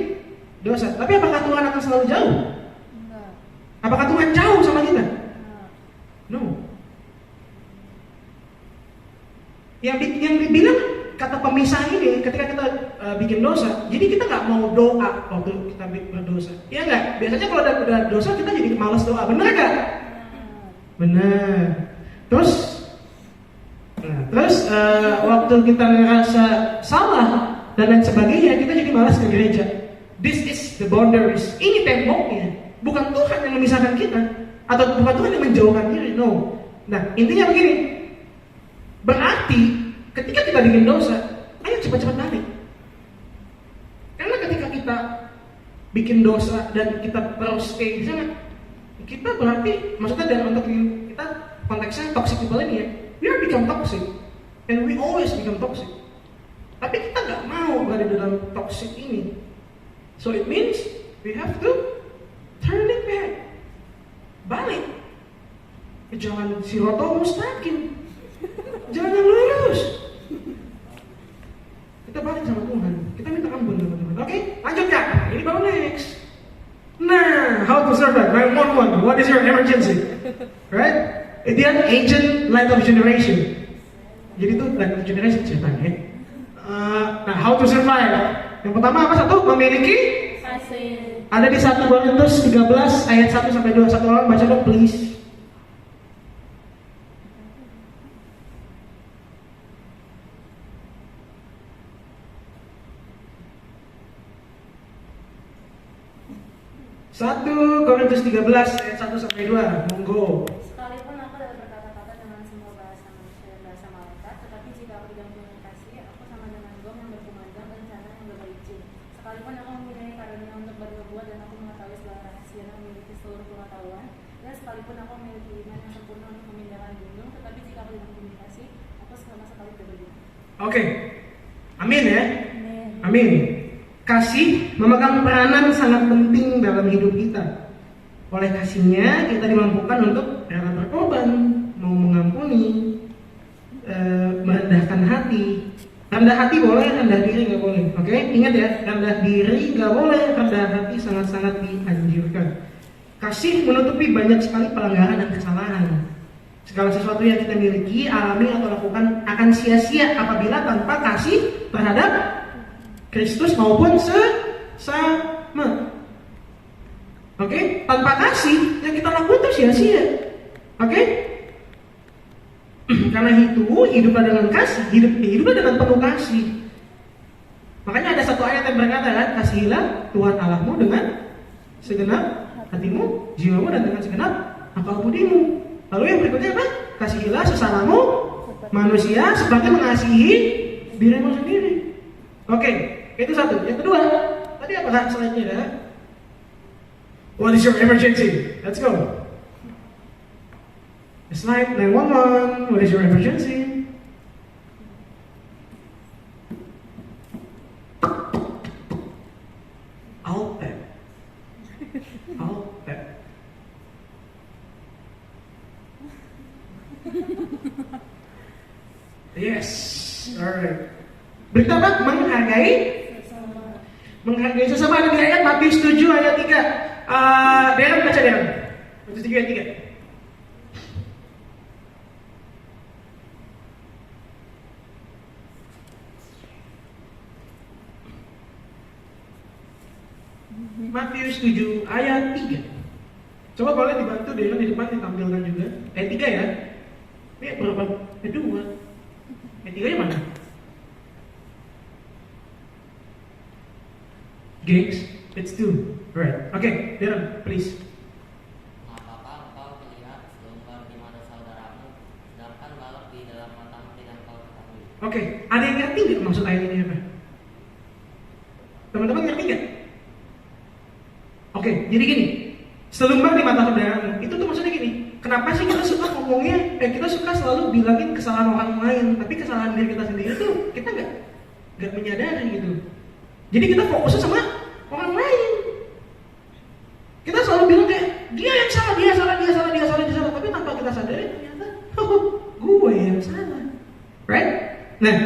dosa. Tapi apakah Tuhan akan selalu jauh? Enggak. Apakah Tuhan jauh sama kita? No. Yang dibilang kata pemisah ini ketika kita bikin dosa, jadi kita nggak mau doa waktu kita berdosa. Iya nggak? Biasanya kalau udah dosa kita jadi malas doa, bener nggak? Bener. Terus waktu kita ngerasa salah dan lain sebagainya, kita jadi malas ke gereja. This is the boundaries. Ini temboknya. Bukan Tuhan yang memisahkan kita, atau bukan Tuhan yang menjauhkan diri. No. Nah intinya begini. Berarti ketika kita bikin dosa, ayo cepat-cepat balik. Karena ketika kita bikin dosa dan kita terus stay di sana, kita berarti maksudnya dalam untuk kita konteksnya toxic people ini ya, we are become toxic and we always become toxic. Tapi kita nggak mau berada dalam toxic ini, so it means we have to turn it back, balik ke jalan sirotol mustaqim, jalan yang lurus. Kita balik sama Tuhan, kita minta ampun teman-teman. Oke, lanjut Kak. Ini baru next. Nah, how to survive? 911. What is your emergency? Right? Dia agent light of generation. Jadi itu light of generation ceritanya. Nah, how to survive? Yang pertama apa? Satu, memiliki Kasih. ada di 1 Korintus 13 ayat 1 sampai 2. Satu orang baca dong please. Satu Korintus 13 ayat 1 sampai 2. Monggo. Sekalipun aku dapat berkata-kata dengan semua bahasa manusia dan bahasa malaikat, tetapi jika aku tidak mempunyai kasih, aku sama dengan gong yang berkumandang dan cara yang berlicin. Sekalipun aku mempunyai karunia untuk bernubuat dan aku mengetahui segala rahasia dan memiliki seluruh pengetahuan, dan sekalipun aku memiliki iman yang sempurna untuk memindahkan gunung, tetapi jika aku tidak mempunyai kasih, aku sama sekali tidak berdiri. Oke. Amin ya. Amin. Amin. Kasih memegang peranan sangat penting dalam hidup kita. Oleh kasihnya kita dimampukan untuk rela berkorban, mau mengampuni, merendahkan hati. Rendah hati boleh, rendah diri nggak boleh. Oke, ingat ya, rendah diri nggak boleh, rendah hati sangat-sangat dianjurkan. Kasih menutupi banyak sekali pelanggaran dan kesalahan. Segala sesuatu yang kita miliki, alami atau lakukan akan sia-sia apabila tanpa kasih terhadap Kristus maupun sesama. Oke, tanpa kasih yang kita lakukan itu sia-sia. Oke? Karena itu hiduplah dengan kasih, hiduplah dengan penuh kasih. Makanya ada satu ayat yang berkata kan, kasihilah Tuhan Allahmu dengan segenap hatimu, jiwamu dan dengan segenap akal budimu. Lalu yang berikutnya apa? Kasihilah sesamamu manusia seperti mengasihi dirimu sendiri. Oke, itu satu. Yang kedua, tadi apa slide-nya ya? What is your emergency? Let's go. Slide 911. What is your emergency? Alpet. Yes. Alright. Berita apa? Menghargai sesama. Ada di ayat Matius 7 ayat 3. Darren baca Darren. Matius 7 ayat 3. Matius 7 ayat 3. Coba boleh dibantu Darren di depan ditampilkan juga. Ayat 3 ya. Ini berapa? Ayat 2. Ayat 3 mana? Gengs, it's 2. Right. Okay, Darren, please. Apakah engkau melihat selumbar di mata saudaramu, sedangkan balok di dalam matamu tidak engkau ketahui? Oke, ada yang ngerti nggak maksud ayat ini apa? Teman-teman ngerti nggak? Oke, jadi gini, selumbar di mata saudaramu, itu tuh maksudnya gini. Kenapa sih kita suka ngomongnya, kita suka selalu bilangin kesalahan orang lain, tapi kesalahan diri kita sendiri tuh kita nggak menyadari gitu. Jadi kita fokusnya sama orang lain. Kita selalu bilang kayak dia yang salah, dia salah, tapi tanpa kita sadari ternyata gue yang salah, right? Nah,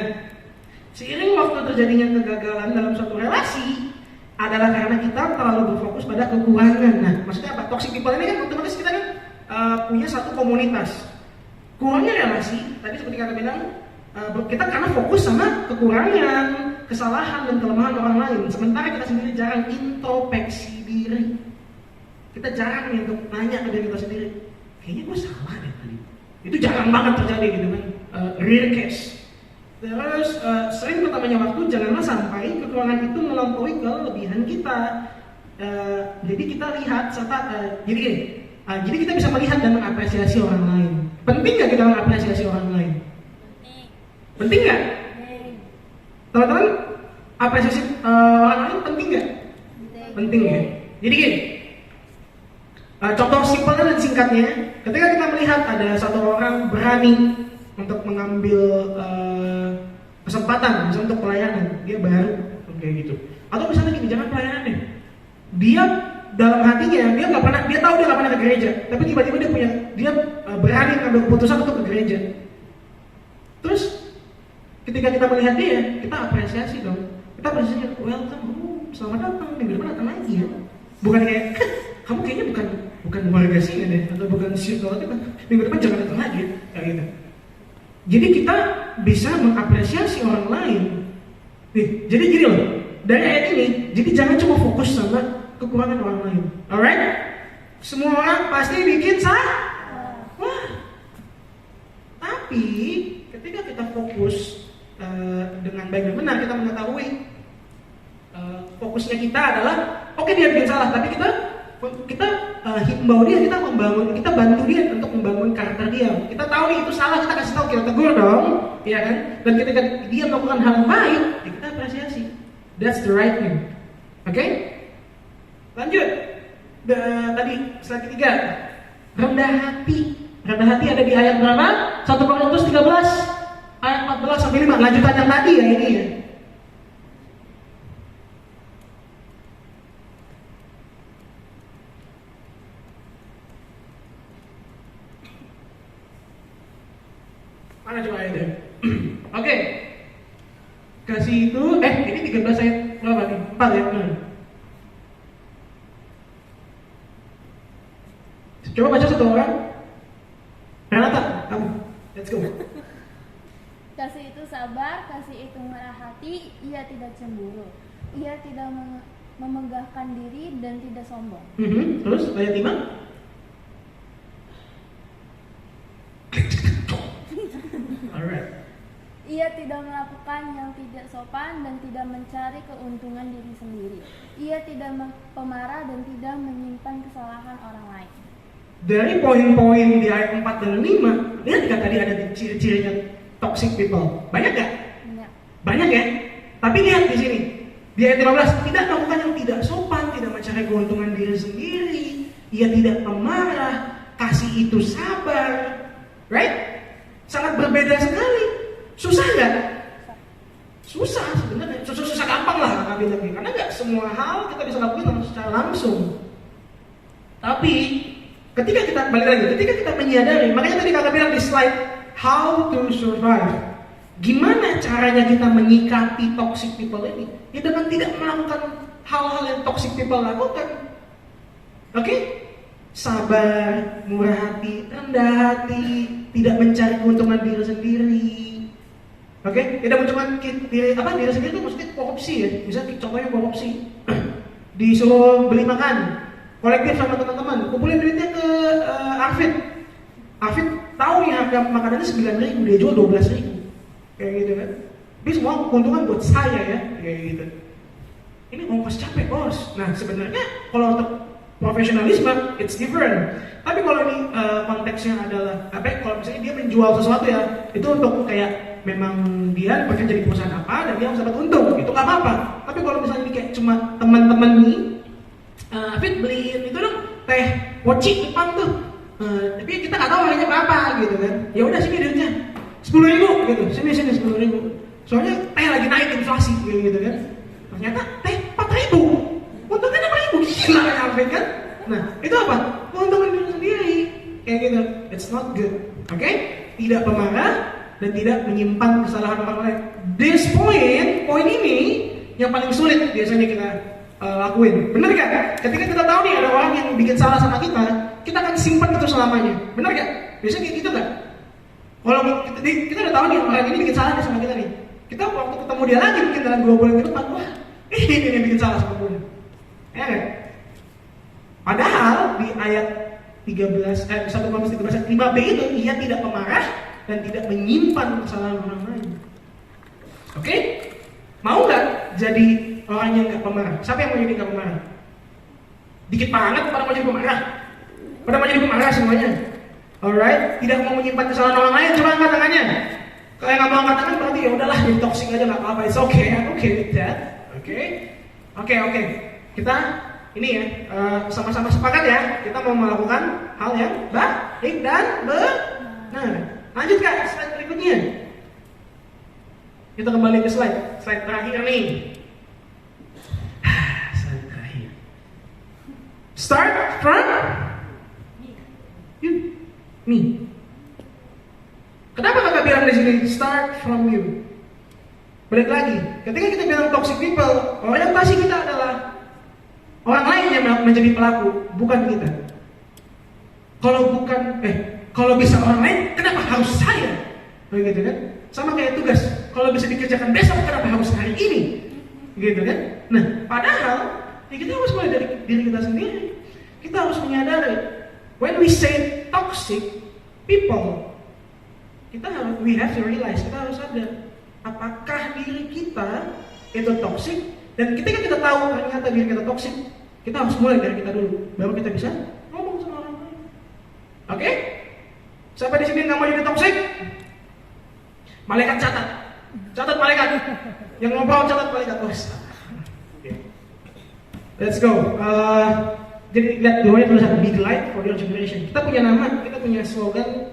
seiring waktu terjadinya kegagalan dalam suatu relasi adalah karena kita terlalu berfokus pada kekurangan. Nah, maksudnya apa? Toxic people ini kan otomatis kita kan punya satu komunitas. Kurangnya relasi, tadi seperti kata bilang, kita karena fokus sama kekurangan, kesalahan dan kelemahan orang lain. Sementara kita sendiri jarang introspeksi diri. Kita jarang nih untuk nanya ke diri kita sendiri. Kayaknya gue salah deh tadi. Itu jarang banget terjadi gitu kan. Rare case. Terus sering pertamanya waktu janganlah sampai kekurangan itu melampaui kelebihan kita. Jadi kita lihat serta jadi kita bisa melihat dan mengapresiasi orang lain. Penting nggak kita mengapresiasi orang lain? Penting nggak? Teman-teman, apresiasi orang lain penting nggak? Penting ya. Jadi gini, contoh simpelnya dan singkatnya, ketika kita melihat ada satu orang berani untuk mengambil kesempatan, misalnya untuk pelayanan, dia baru kayak gitu. Atau misalnya gini, jangan pelayanan deh. Dia dalam hatinya dia nggak pernah, dia tahu dia nggak pernah ke gereja, tapi tiba-tiba dia berani mengambil keputusan untuk ke gereja. Terus ketika kita melihat dia, kita apresiasi dong. Kita apresiasi, welcome, selamat datang, minggu depan datang lagi ya. Bukan kayak kamu kayaknya bukan warga sini deh, atau bukan circle, minggu depan jangan datang lagi ya, kayak gitu. Jadi kita bisa mengapresiasi orang lain. Nih, jadi gini loh, dari ayat ini, jadi jangan cuma fokus sama kekurangan orang lain. Alright? Semua orang pasti bikin salah. Wah. Tapi ketika kita fokus dengan baik dan benar, kita mengetahui fokusnya kita adalah oke, dia bikin salah, tapi kita himbau dia, kita bantu dia untuk membangun karakter dia. Kita tahu nih itu salah, kita kasih tahu, kita tegur dong, ya kan? Dan ketika dia melakukan hal yang baik, ya kita apresiasi. That's the right thing. Oke? Lanjut. Tadi slide ketiga, rendah hati. Rendah hati ada di ayat berapa? 1 Korintus 13 ayat 14 sampai 5. Lanjutan yang tadi ya ini ya. Mana coba ayatnya? Oke. Kasih itu, ini 13 ayat berapa nih? 4 ya, benar. Coba baca satu orang. Renata, kamu. Let's go. Kasih itu sabar, kasih itu murah hati, ia tidak cemburu, ia tidak memegahkan diri dan tidak sombong. Terus ayat 5. Alright. Ia tidak melakukan yang tidak sopan dan tidak mencari keuntungan diri sendiri. Ia tidak pemarah dan tidak menyimpan kesalahan orang lain. Dari poin-poin di ayat 4 dan 5, lihat gak tadi ada ciri-cirinya toxic people? Banyak gak? Banyak. Banyak ya? Tapi lihat di sini, di ayat 15, tidak melakukan yang tidak sopan, tidak mencari keuntungan diri sendiri, ia tidak pemarah, kasih itu sabar. Right? Sangat berbeda sekali. Susah gak? Susah sebenarnya. Susah gampang lah karena gak semua hal kita bisa lakukan secara langsung. Tapi ketika kita balik lagi, ketika kita menyadari, makanya tadi kakak bilang di slide how to survive. Gimana caranya kita menyikapi toxic people ini? Ya dengan tidak melakukan hal-hal yang toxic people lakukan. Oke? Sabar, murah hati, rendah hati, tidak mencari keuntungan diri sendiri. Oke? Tidak mencari diri sendiri itu maksudnya korupsi ya. Misalnya contohnya korupsi. Disuruh beli makan kolektif sama teman-teman, kumpulin duitnya ke Arvid tahu nih harga makanannya 9.000, dia jual 12.000. kayak gitu kan. Tapi semua keuntungan buat saya ya, kayak gitu. Ini ongkos capek bos. Nah sebenarnya kalau untuk profesionalisme, it's different. Tapi kalau ini konteksnya adalah kalau misalnya dia menjual sesuatu ya, itu untuk kayak memang dia bekerja di perusahaan apa dan dia harus dapat untung, itu nggak apa-apa. Tapi kalau misalnya ini kayak cuma teman-teman nih, Fit beliin itu dong teh poci depan tuh, tapi kita nggak tahu harganya berapa gitu kan. Ya udah sini duitnya 10.000 gitu, sini 10.000. Soalnya teh lagi naik inflasi gitu kan. Ternyata teh 4.000, untungnya 6.000, gila ya Fit kan. Nah itu apa? Keuntungan diri sendiri kayak gitu. It's not good. Oke? Tidak pemarah dan tidak menyimpan kesalahan orang lain. This poin ini yang paling sulit biasanya kita lakuin. Bener gak? Ketika kita tahu nih ada orang yang bikin salah sama kita akan simpan itu selamanya. Bener gak? Biasanya kayak gitu gak? Kalau kita udah tahu nih orang ini bikin salah sama kita nih. Kita waktu ketemu dia lagi mungkin dalam 2 bulan ke depan, wah ini yang bikin salah sama gue. Ya kan? Padahal di ayat 1 Korintus 13 5b itu ia tidak pemarah dan tidak menyimpan kesalahan orang lain. Oke? Mau nggak jadi orang yang nggak pemarah? Siapa yang mau jadi nggak pemarah? Dikit banget pada mau jadi pemarah. Pada mau jadi pemarah semuanya. Alright? Tidak mau menyimpan kesalahan orang lain. Coba angkat tangannya. Kalau yang nggak mau angkat tangan berarti ya udahlah jadi toxic aja nggak apa-apa. It's okay. I'm okay with that. Oke. Kita ini ya sama-sama sepakat ya. Kita mau melakukan hal yang baik dan benar. Lanjut Kak, slide berikutnya. Kita kembali ke slide terakhir nih. Slide terakhir. Start from you, me. Kenapa kakak bilang di sini start from you? Balik lagi, ketika kita bilang toxic people, orientasi kita adalah orang lain yang menjadi pelaku, bukan kita. Kalau bisa orang lain, kenapa harus saya? Begitu kan? Sama kayak tugas. Kalau bisa dikerjakan besok, kenapa harus hari ini? Gitu kan? Nah, padahal ya kita harus mulai dari diri kita sendiri. Kita harus menyadari when we say toxic people, we have to realize, kita harus sadar apakah diri kita itu toxic, dan ketika kita tahu ternyata diri kita toxic, kita harus mulai dari kita dulu, baru kita bisa ngomong sama orang lain. Oke? Siapa di sini nggak mau jadi toxic? Malaikat catat malaikat. Yang ngobrol catat malaikat. Let's go. Jadi lihat bawahnya tulisan Big Light for your generation. Kita punya nama, kita punya slogan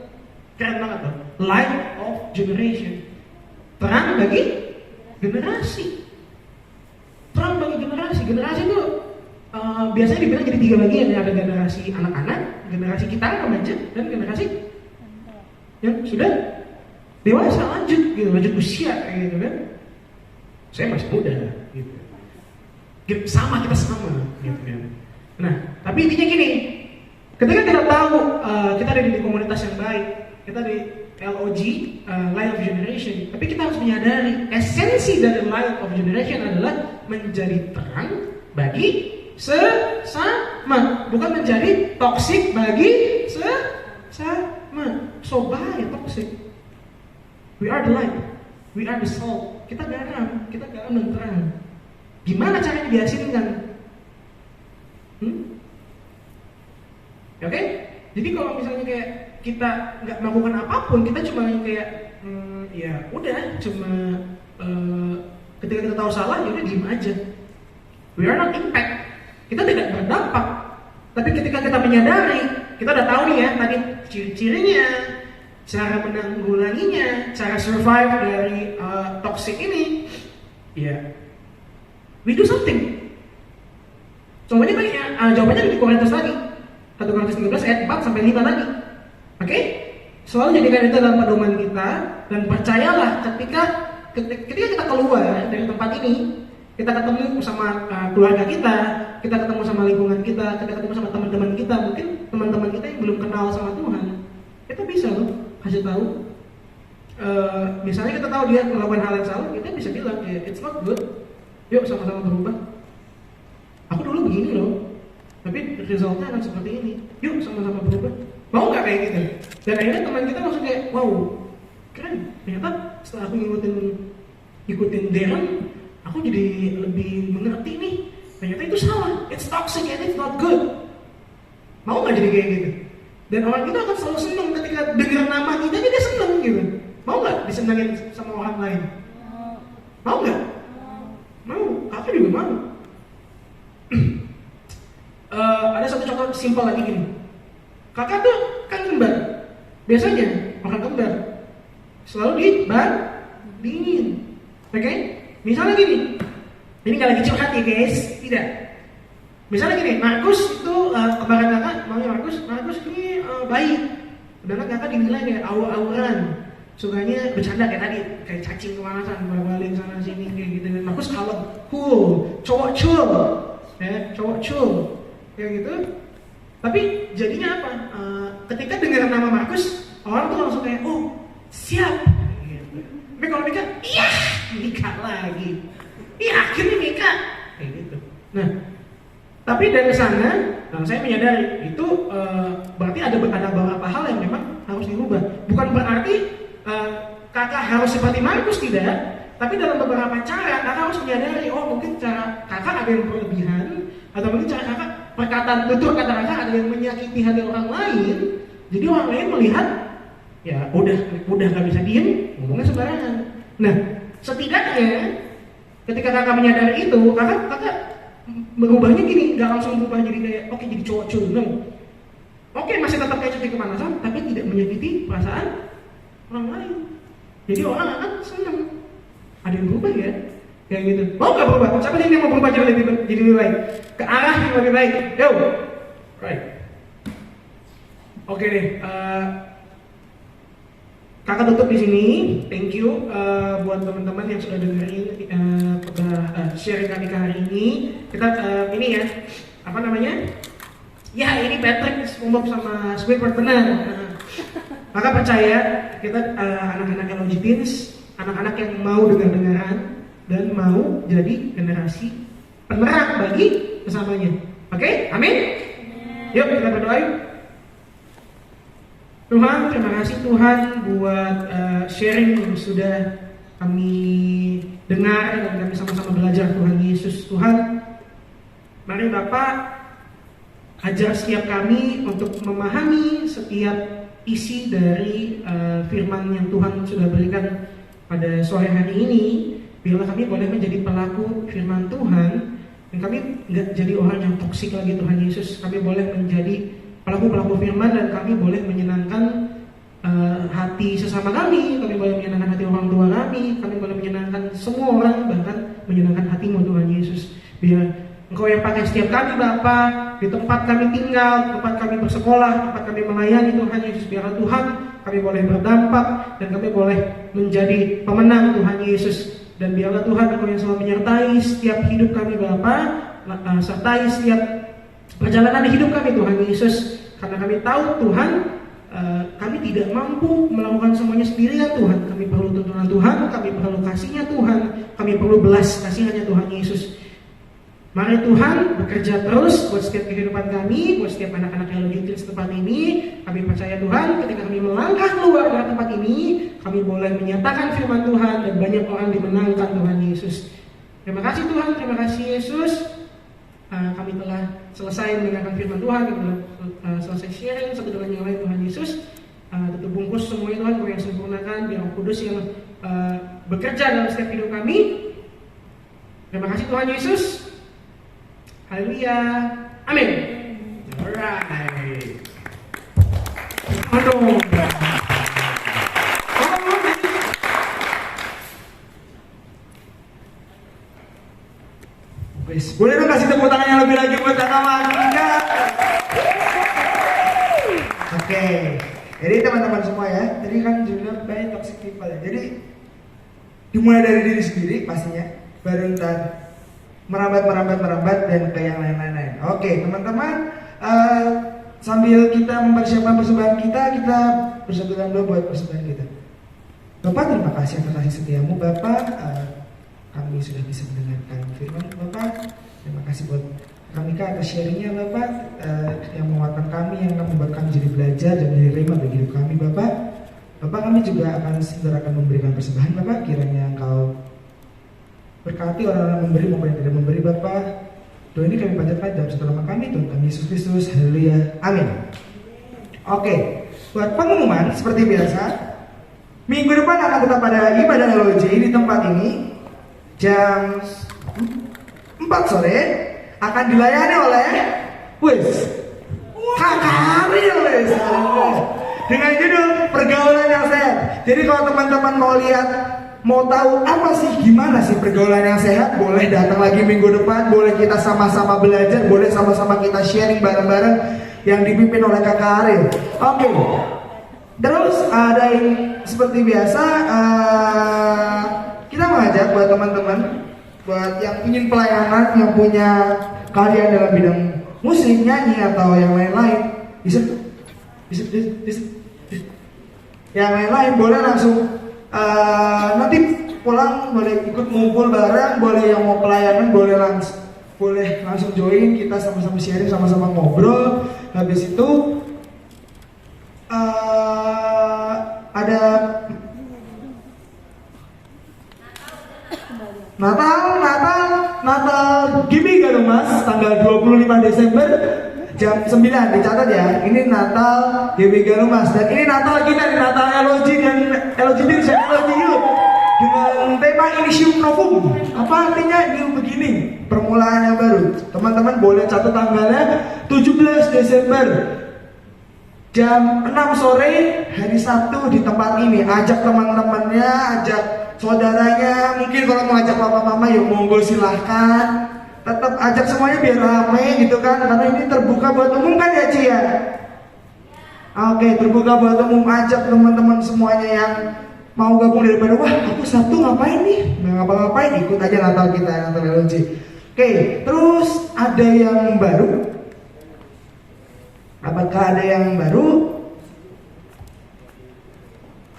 keren banget loh. Light of generation. Terang bagi generasi. Terang bagi generasi. Generasi itu biasanya dibilang jadi 3 bagian ya. Ada generasi anak-anak, generasi kita remaja, dan generasi yang sudah dewasa lanjut usia gitu kan. Saya masih muda gitu. Kita sama gitu kan. Nah, tapi intinya gini, ketika kita tahu kita ada di komunitas yang baik, kita di LOG, Light of Generation, tapi kita harus menyadari esensi dari Light of Generation adalah menjadi terang bagi sesama, bukan menjadi toksik bagi sesama. So bye toxic. We are the light, we are the salt. Kita garam dan terang. Gimana caranya dihasilkan? Oke? Jadi kalau misalnya kayak kita nggak melakukan apapun, kita cuma kayak ya udah cuma ketika kita tahu salah ya udah diem aja. We are not impact. Kita tidak berdampak. Tapi ketika kita menyadari, kita udah tahu nih ya tadi ciri-cirinya, cara menanggulanginya, cara survive dari toxic ini, ya we do something. Jawabannya di Korintus lagi, 1 Korintus 13 ayat 4 sampai 5 tadi. Oke? Selalu jadikan itu dalam pedoman kita, dan percayalah ketika kita keluar dari tempat ini, kita ketemu sama keluarga kita ketemu sama lingkungan kita ketemu sama teman-teman kita, mungkin teman-teman kita yang belum kenal sama Tuhan, kita bisa loh kasih tahu. Misalnya kita tahu dia melakukan hal yang salah, kita bisa bilang, it's not good. Yuk sama-sama berubah. Aku dulu begini loh, tapi resultnya akan seperti ini. Yuk sama-sama berubah. Mau nggak kayak gitu? Dan akhirnya teman kita langsung kayak, wow, keren. Ternyata setelah aku ikutin Darren, aku jadi lebih mengerti nih. Ternyata itu salah. It's toxic and it's not good. Mau nggak jadi kayak gitu? Dan orang itu akan selalu seneng ketika dengar nama kita, dia seneng gitu. Mau nggak disenengin sama orang lain? Mau nggak? Mau. Aku juga mau. Ada satu contoh simpel lagi gini. Kakak tuh kan kembar. Biasanya orang kembar selalu dibandingin. Oke? Misalnya gini. Ini nggak lagi curhat ya guys. Tidak. Misalnya gini, Markus itu kembaran kakak, maunya Markus ini baik. Sedangkan kakak dinilai kayak aur-auran. Sukanya bercanda kayak tadi, kayak cacing kemanasan, balik sana sini kayak gitu. Markus kalem, cool, cowok cool, kayak gitu. Tapi jadinya apa? Ketika dengar nama Markus, orang tuh langsung kayak, oh siap. Tapi kalau Mika, iya Mika lagi. Iya akhirnya Mika, kayak gitu. Nah, tapi dari sana, saya menyadari itu berarti ada beberapa hal yang memang harus dirubah. Bukan berarti kakak harus seperti Markus, tidak. Tapi dalam beberapa cara kakak harus menyadari, oh mungkin cara kakak ada yang berlebihan, atau mungkin cara kakak perkataan tutur kata kakak ada yang menyakiti hati orang lain. Jadi orang lain melihat, ya udah nggak bisa diem, ngomongnya sembarangan. Nah, setidaknya ketika kakak menyadari itu, kakak merubahnya gini, nggak langsung berubah jadi kayak oke jadi cowok culun. Oke masih tetap kayak cacing kemanasan, tapi tidak menyakiti perasaan orang lain. Jadi orang akan senang. Ada yang berubah ya, kayak gitu. Mau nggak berubah? Siapa sih yang mau berubah jadi lebih baik? Ke arah yang lebih baik. Yo, right. Oke deh. Kakak tutup di sini. Thank you buat teman-teman yang sudah dengerin sharing kami hari ini. Kita ini ya, apa namanya? Ya ini Patrick Spongebob sama Squidward benar. Kakak percaya kita anak-anak LOG Teens, anak-anak yang mau dengar-dengaran dan mau jadi generasi penerang bagi kesamanya. Oke? Amin? Yuk kita berdoa yuk. Tuhan, terima kasih Tuhan buat sharing yang sudah kami dengar dan kami sama-sama belajar Tuhan Yesus. Tuhan, mari Bapak ajar setiap kami untuk memahami setiap isi dari firman yang Tuhan sudah berikan pada sore hari ini. Biarlah kami boleh menjadi pelaku firman Tuhan dan kami nggak jadi orang yang toksik lagi Tuhan Yesus. Kami boleh menjadi pelaku-pelaku firman dan kami boleh menyenangkan hati sesama kami boleh menyenangkan hati orang tua kami boleh menyenangkan semua orang, bahkan menyenangkan hatimu Tuhan Yesus. Biar Engkau yang pakai setiap kami Bapa, di tempat kami tinggal, tempat kami bersekolah, tempat kami melayani Tuhan Yesus. Biarlah Tuhan kami boleh berdampak dan kami boleh menjadi pemenang Tuhan Yesus. Dan biarlah Tuhan Engkau yang selalu menyertai setiap hidup kami Bapa, sertai setiap perjalanan hidup kami Tuhan Yesus. Karena kami tahu Tuhan, kami tidak mampu melakukan semuanya sendirian Tuhan. Kami perlu tuntunan Tuhan, kami perlu kasihnya Tuhan, kami perlu belas kasihannya Tuhan Yesus. Mari Tuhan bekerja terus buat setiap kehidupan kami, buat setiap anak-anak yang LOG Teens tempat ini. Kami percaya Tuhan, ketika kami melangkah keluar dari tempat ini, kami boleh menyatakan firman Tuhan dan banyak orang dimenangkan Tuhan Yesus. Terima kasih Tuhan, terima kasih Yesus. Kami telah selesai mendengarkan firman Tuhan, kami telah selesai sharing satu dengan yang lain Tuhan Yesus. Tutup bungkus semuanya Tuhan, Kau yang sempurnakan, biar Roh Kudus yang bekerja dalam setiap hidup kami. Terima kasih Tuhan Yesus. Haleluya. Amin. Alright. Aduh. Boleh dong kasih tepuk tangan yang lebih lagi buat kakak Magda. Oke. Jadi teman-teman semua ya, tadi kan judulnya by toxic people ya. Jadi dimulai dari diri sendiri pastinya, baru ntar merambat dan ke yang lain-lain. Oke, teman-teman, sambil kita mempersiapkan persembahan kita bersatukan dulu buat persembahan kita. Bapak, terima kasih atas kasih setiamu Bapak. Kami sudah bisa mendengarkan firman Bapak. Terima kasih buat kami atas sharingnya Bapak, yang menguatkan kami, yang membuat kami jadi belajar dan menjadi rema bagi hidup kami Bapak. Bapak, kami juga akan memberikan persembahan Bapak. Kiranya Engkau berkati orang-orang memberi maupun yang tidak memberi Bapak. Doa ini kami panjatkan dalam satu nama kami, Tuhan kami Yesus Kristus. Haleluya. Amin. Oke, buat pengumuman seperti biasa, minggu depan akan tetap ada ibadah LOJ di tempat ini jam 4 sore, akan dilayani oleh Kakak Ariel dengan judul pergaulan yang sehat. Jadi kalau teman-teman mau tahu apa sih, gimana sih pergaulan yang sehat, boleh datang lagi minggu depan, boleh kita sama-sama belajar, boleh sama-sama kita sharing bareng-bareng yang dipimpin oleh Kakak Ariel. Oke. Terus ada yang seperti biasa, kita mengajak buat teman-teman, buat yang ingin pelayanan, yang punya keahlian dalam bidang musik, nyanyi atau yang lain-lain, yang lain-lain boleh langsung nanti pulang, boleh ikut ngumpul bareng, boleh yang mau pelayanan boleh langsung join, kita sama-sama sharing, sama-sama ngobrol. Habis itu ada Natal gini gak dong Mas, tanggal 25 Desember jam 9, dicatat ya. Ini Natal GBG Mas, dan ini Natal kita di Natal LOJ dan LOJ Dirjen LOJ Youth dengan tema Initium Novum. Apa artinya new beginning, permulaan yang baru. Teman-teman boleh catat tanggalnya 17 Desember jam 6 sore hari Sabtu di tempat ini. Ajak teman-temannya, ajak saudaranya, mungkin kalau mau ajak papa mama ya monggo silahkan. Tetap ajak semuanya biar rame gitu kan, karena ini terbuka buat umum kan ya Ci ya? Oke, terbuka buat umum, ajak teman-teman semuanya yang mau gabung, daripada wah aku Sabtu ngapain nih, nggak ngapa-ngapain, ikut aja Natal kita, Natal LOJ. Oke, terus ada yang baru? Apakah ada yang baru?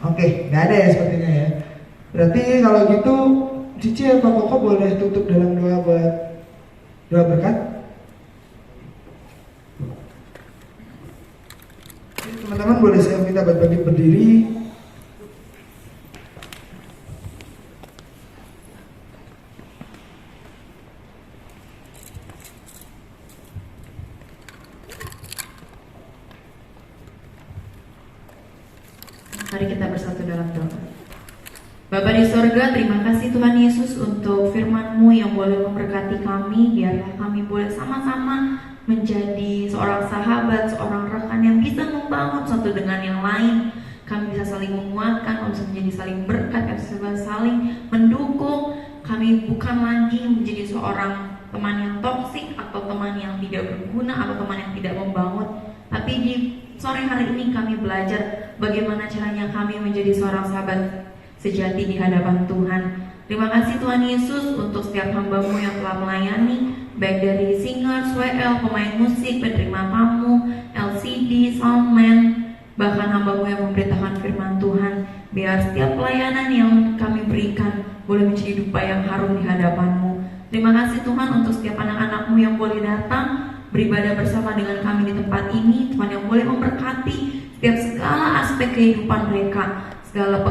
Oke, nggak ada ya sepertinya ya. Berarti kalau gitu Cici atau Koko boleh tutup dalam doa buat doa berkat. Teman-teman boleh saya minta buat bagi berdiri. Mari kita bersatu dalam doa. Bapa di sorga, terima kasih Tuhan Yesus untuk firman-Mu yang boleh memberkati kami. Biarlah kami boleh sama-sama menjadi seorang sahabat, seorang rekan yang bisa membangun satu dengan yang lain. Kami bisa saling menguatkan, kami bisa menjadi saling berkat, kami bisa saling mendukung. Kami bukan lagi menjadi seorang teman yang toksik atau teman yang tidak berguna atau teman yang tidak membangun. Tapi di sore hari ini kami belajar bagaimana caranya kami menjadi seorang sahabat sejati di hadapan Tuhan. Terima kasih Tuhan Yesus untuk setiap hamba-Mu yang telah melayani, baik dari singers, WL, pemain musik, penerima tamu, LCD, soundman, bahkan hamba-Mu yang memberitakan firman Tuhan. Biar setiap pelayanan yang kami berikan boleh menjadi dupa yang harum di hadapan-Mu. Terima kasih Tuhan untuk setiap anak-anak-Mu yang boleh datang beribadah bersama dengan kami di tempat ini. Tuhan yang boleh memberkati setiap segala aspek kehidupan mereka, segala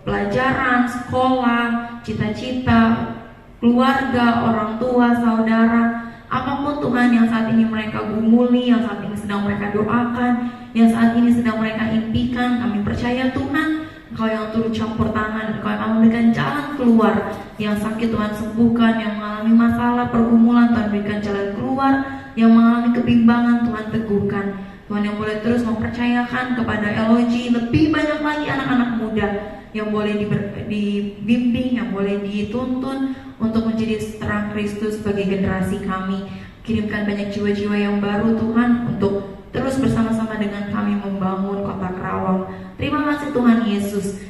pelajaran, sekolah, cita-cita, keluarga, orang tua, saudara, apapun Tuhan yang saat ini mereka gumuli, yang saat ini sedang mereka doakan, yang saat ini sedang mereka impikan, kami percaya Tuhan, Engkau yang turut campur tangan, Engkau yang akan memberikan jalan keluar. Yang sakit Tuhan sembuhkan, yang mengalami masalah, pergumulan Tuhan berikan jalan keluar, yang mengalami kebimbangan Tuhan teguhkan. Tuhan yang boleh terus mempercayakan kepada LOJ lebih banyak lagi anak-anak muda yang boleh dibimbing, yang boleh dituntun untuk menjadi terang Kristus bagi generasi kami. Kirimkan banyak jiwa-jiwa yang baru Tuhan untuk terus bersama-sama dengan kami membangun kota Kerawang. Terima kasih Tuhan Yesus.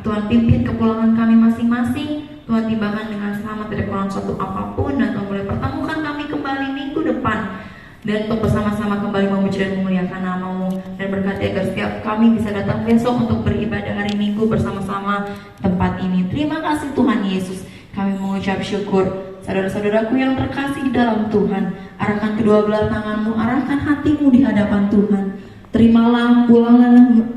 Tuhan pimpin kepulangan kami masing-masing. Tuhan tibakan dengan selamat dari kekurangan suatu apapun, dan Tuhan boleh pertemukan kami kembali minggu depan, dan untuk bersama-sama kembali memuji dan memuliakan nama-Mu, dan berkati agar setiap kami bisa datang besok untuk beribadah hari Minggu bersama-sama tempat ini. Terima kasih Tuhan Yesus. Kami mengucap syukur. Saudara-saudaraku yang terkasih di dalam Tuhan, arahkan kedua belah tangan-Mu, arahkan hatimu di hadapan Tuhan. Terimalah, pulanglah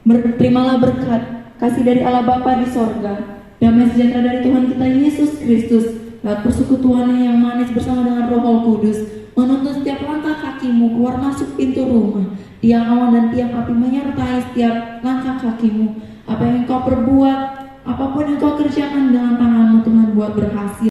Terimalah berkat, kasih dari Allah Bapa di sorga, damai sejahtera dari Tuhan kita Yesus Kristus, dan persekutuannya yang manis bersama dengan Roh Kudus, menuntun setiap langkah kakimu keluar masuk pintu rumah. Tiang awan dan tiang api menyertai setiap langkah kakimu. Apa yang kau perbuat, apapun yang kau kerjakan dengan tanganmu, Tuhan buat berhasil.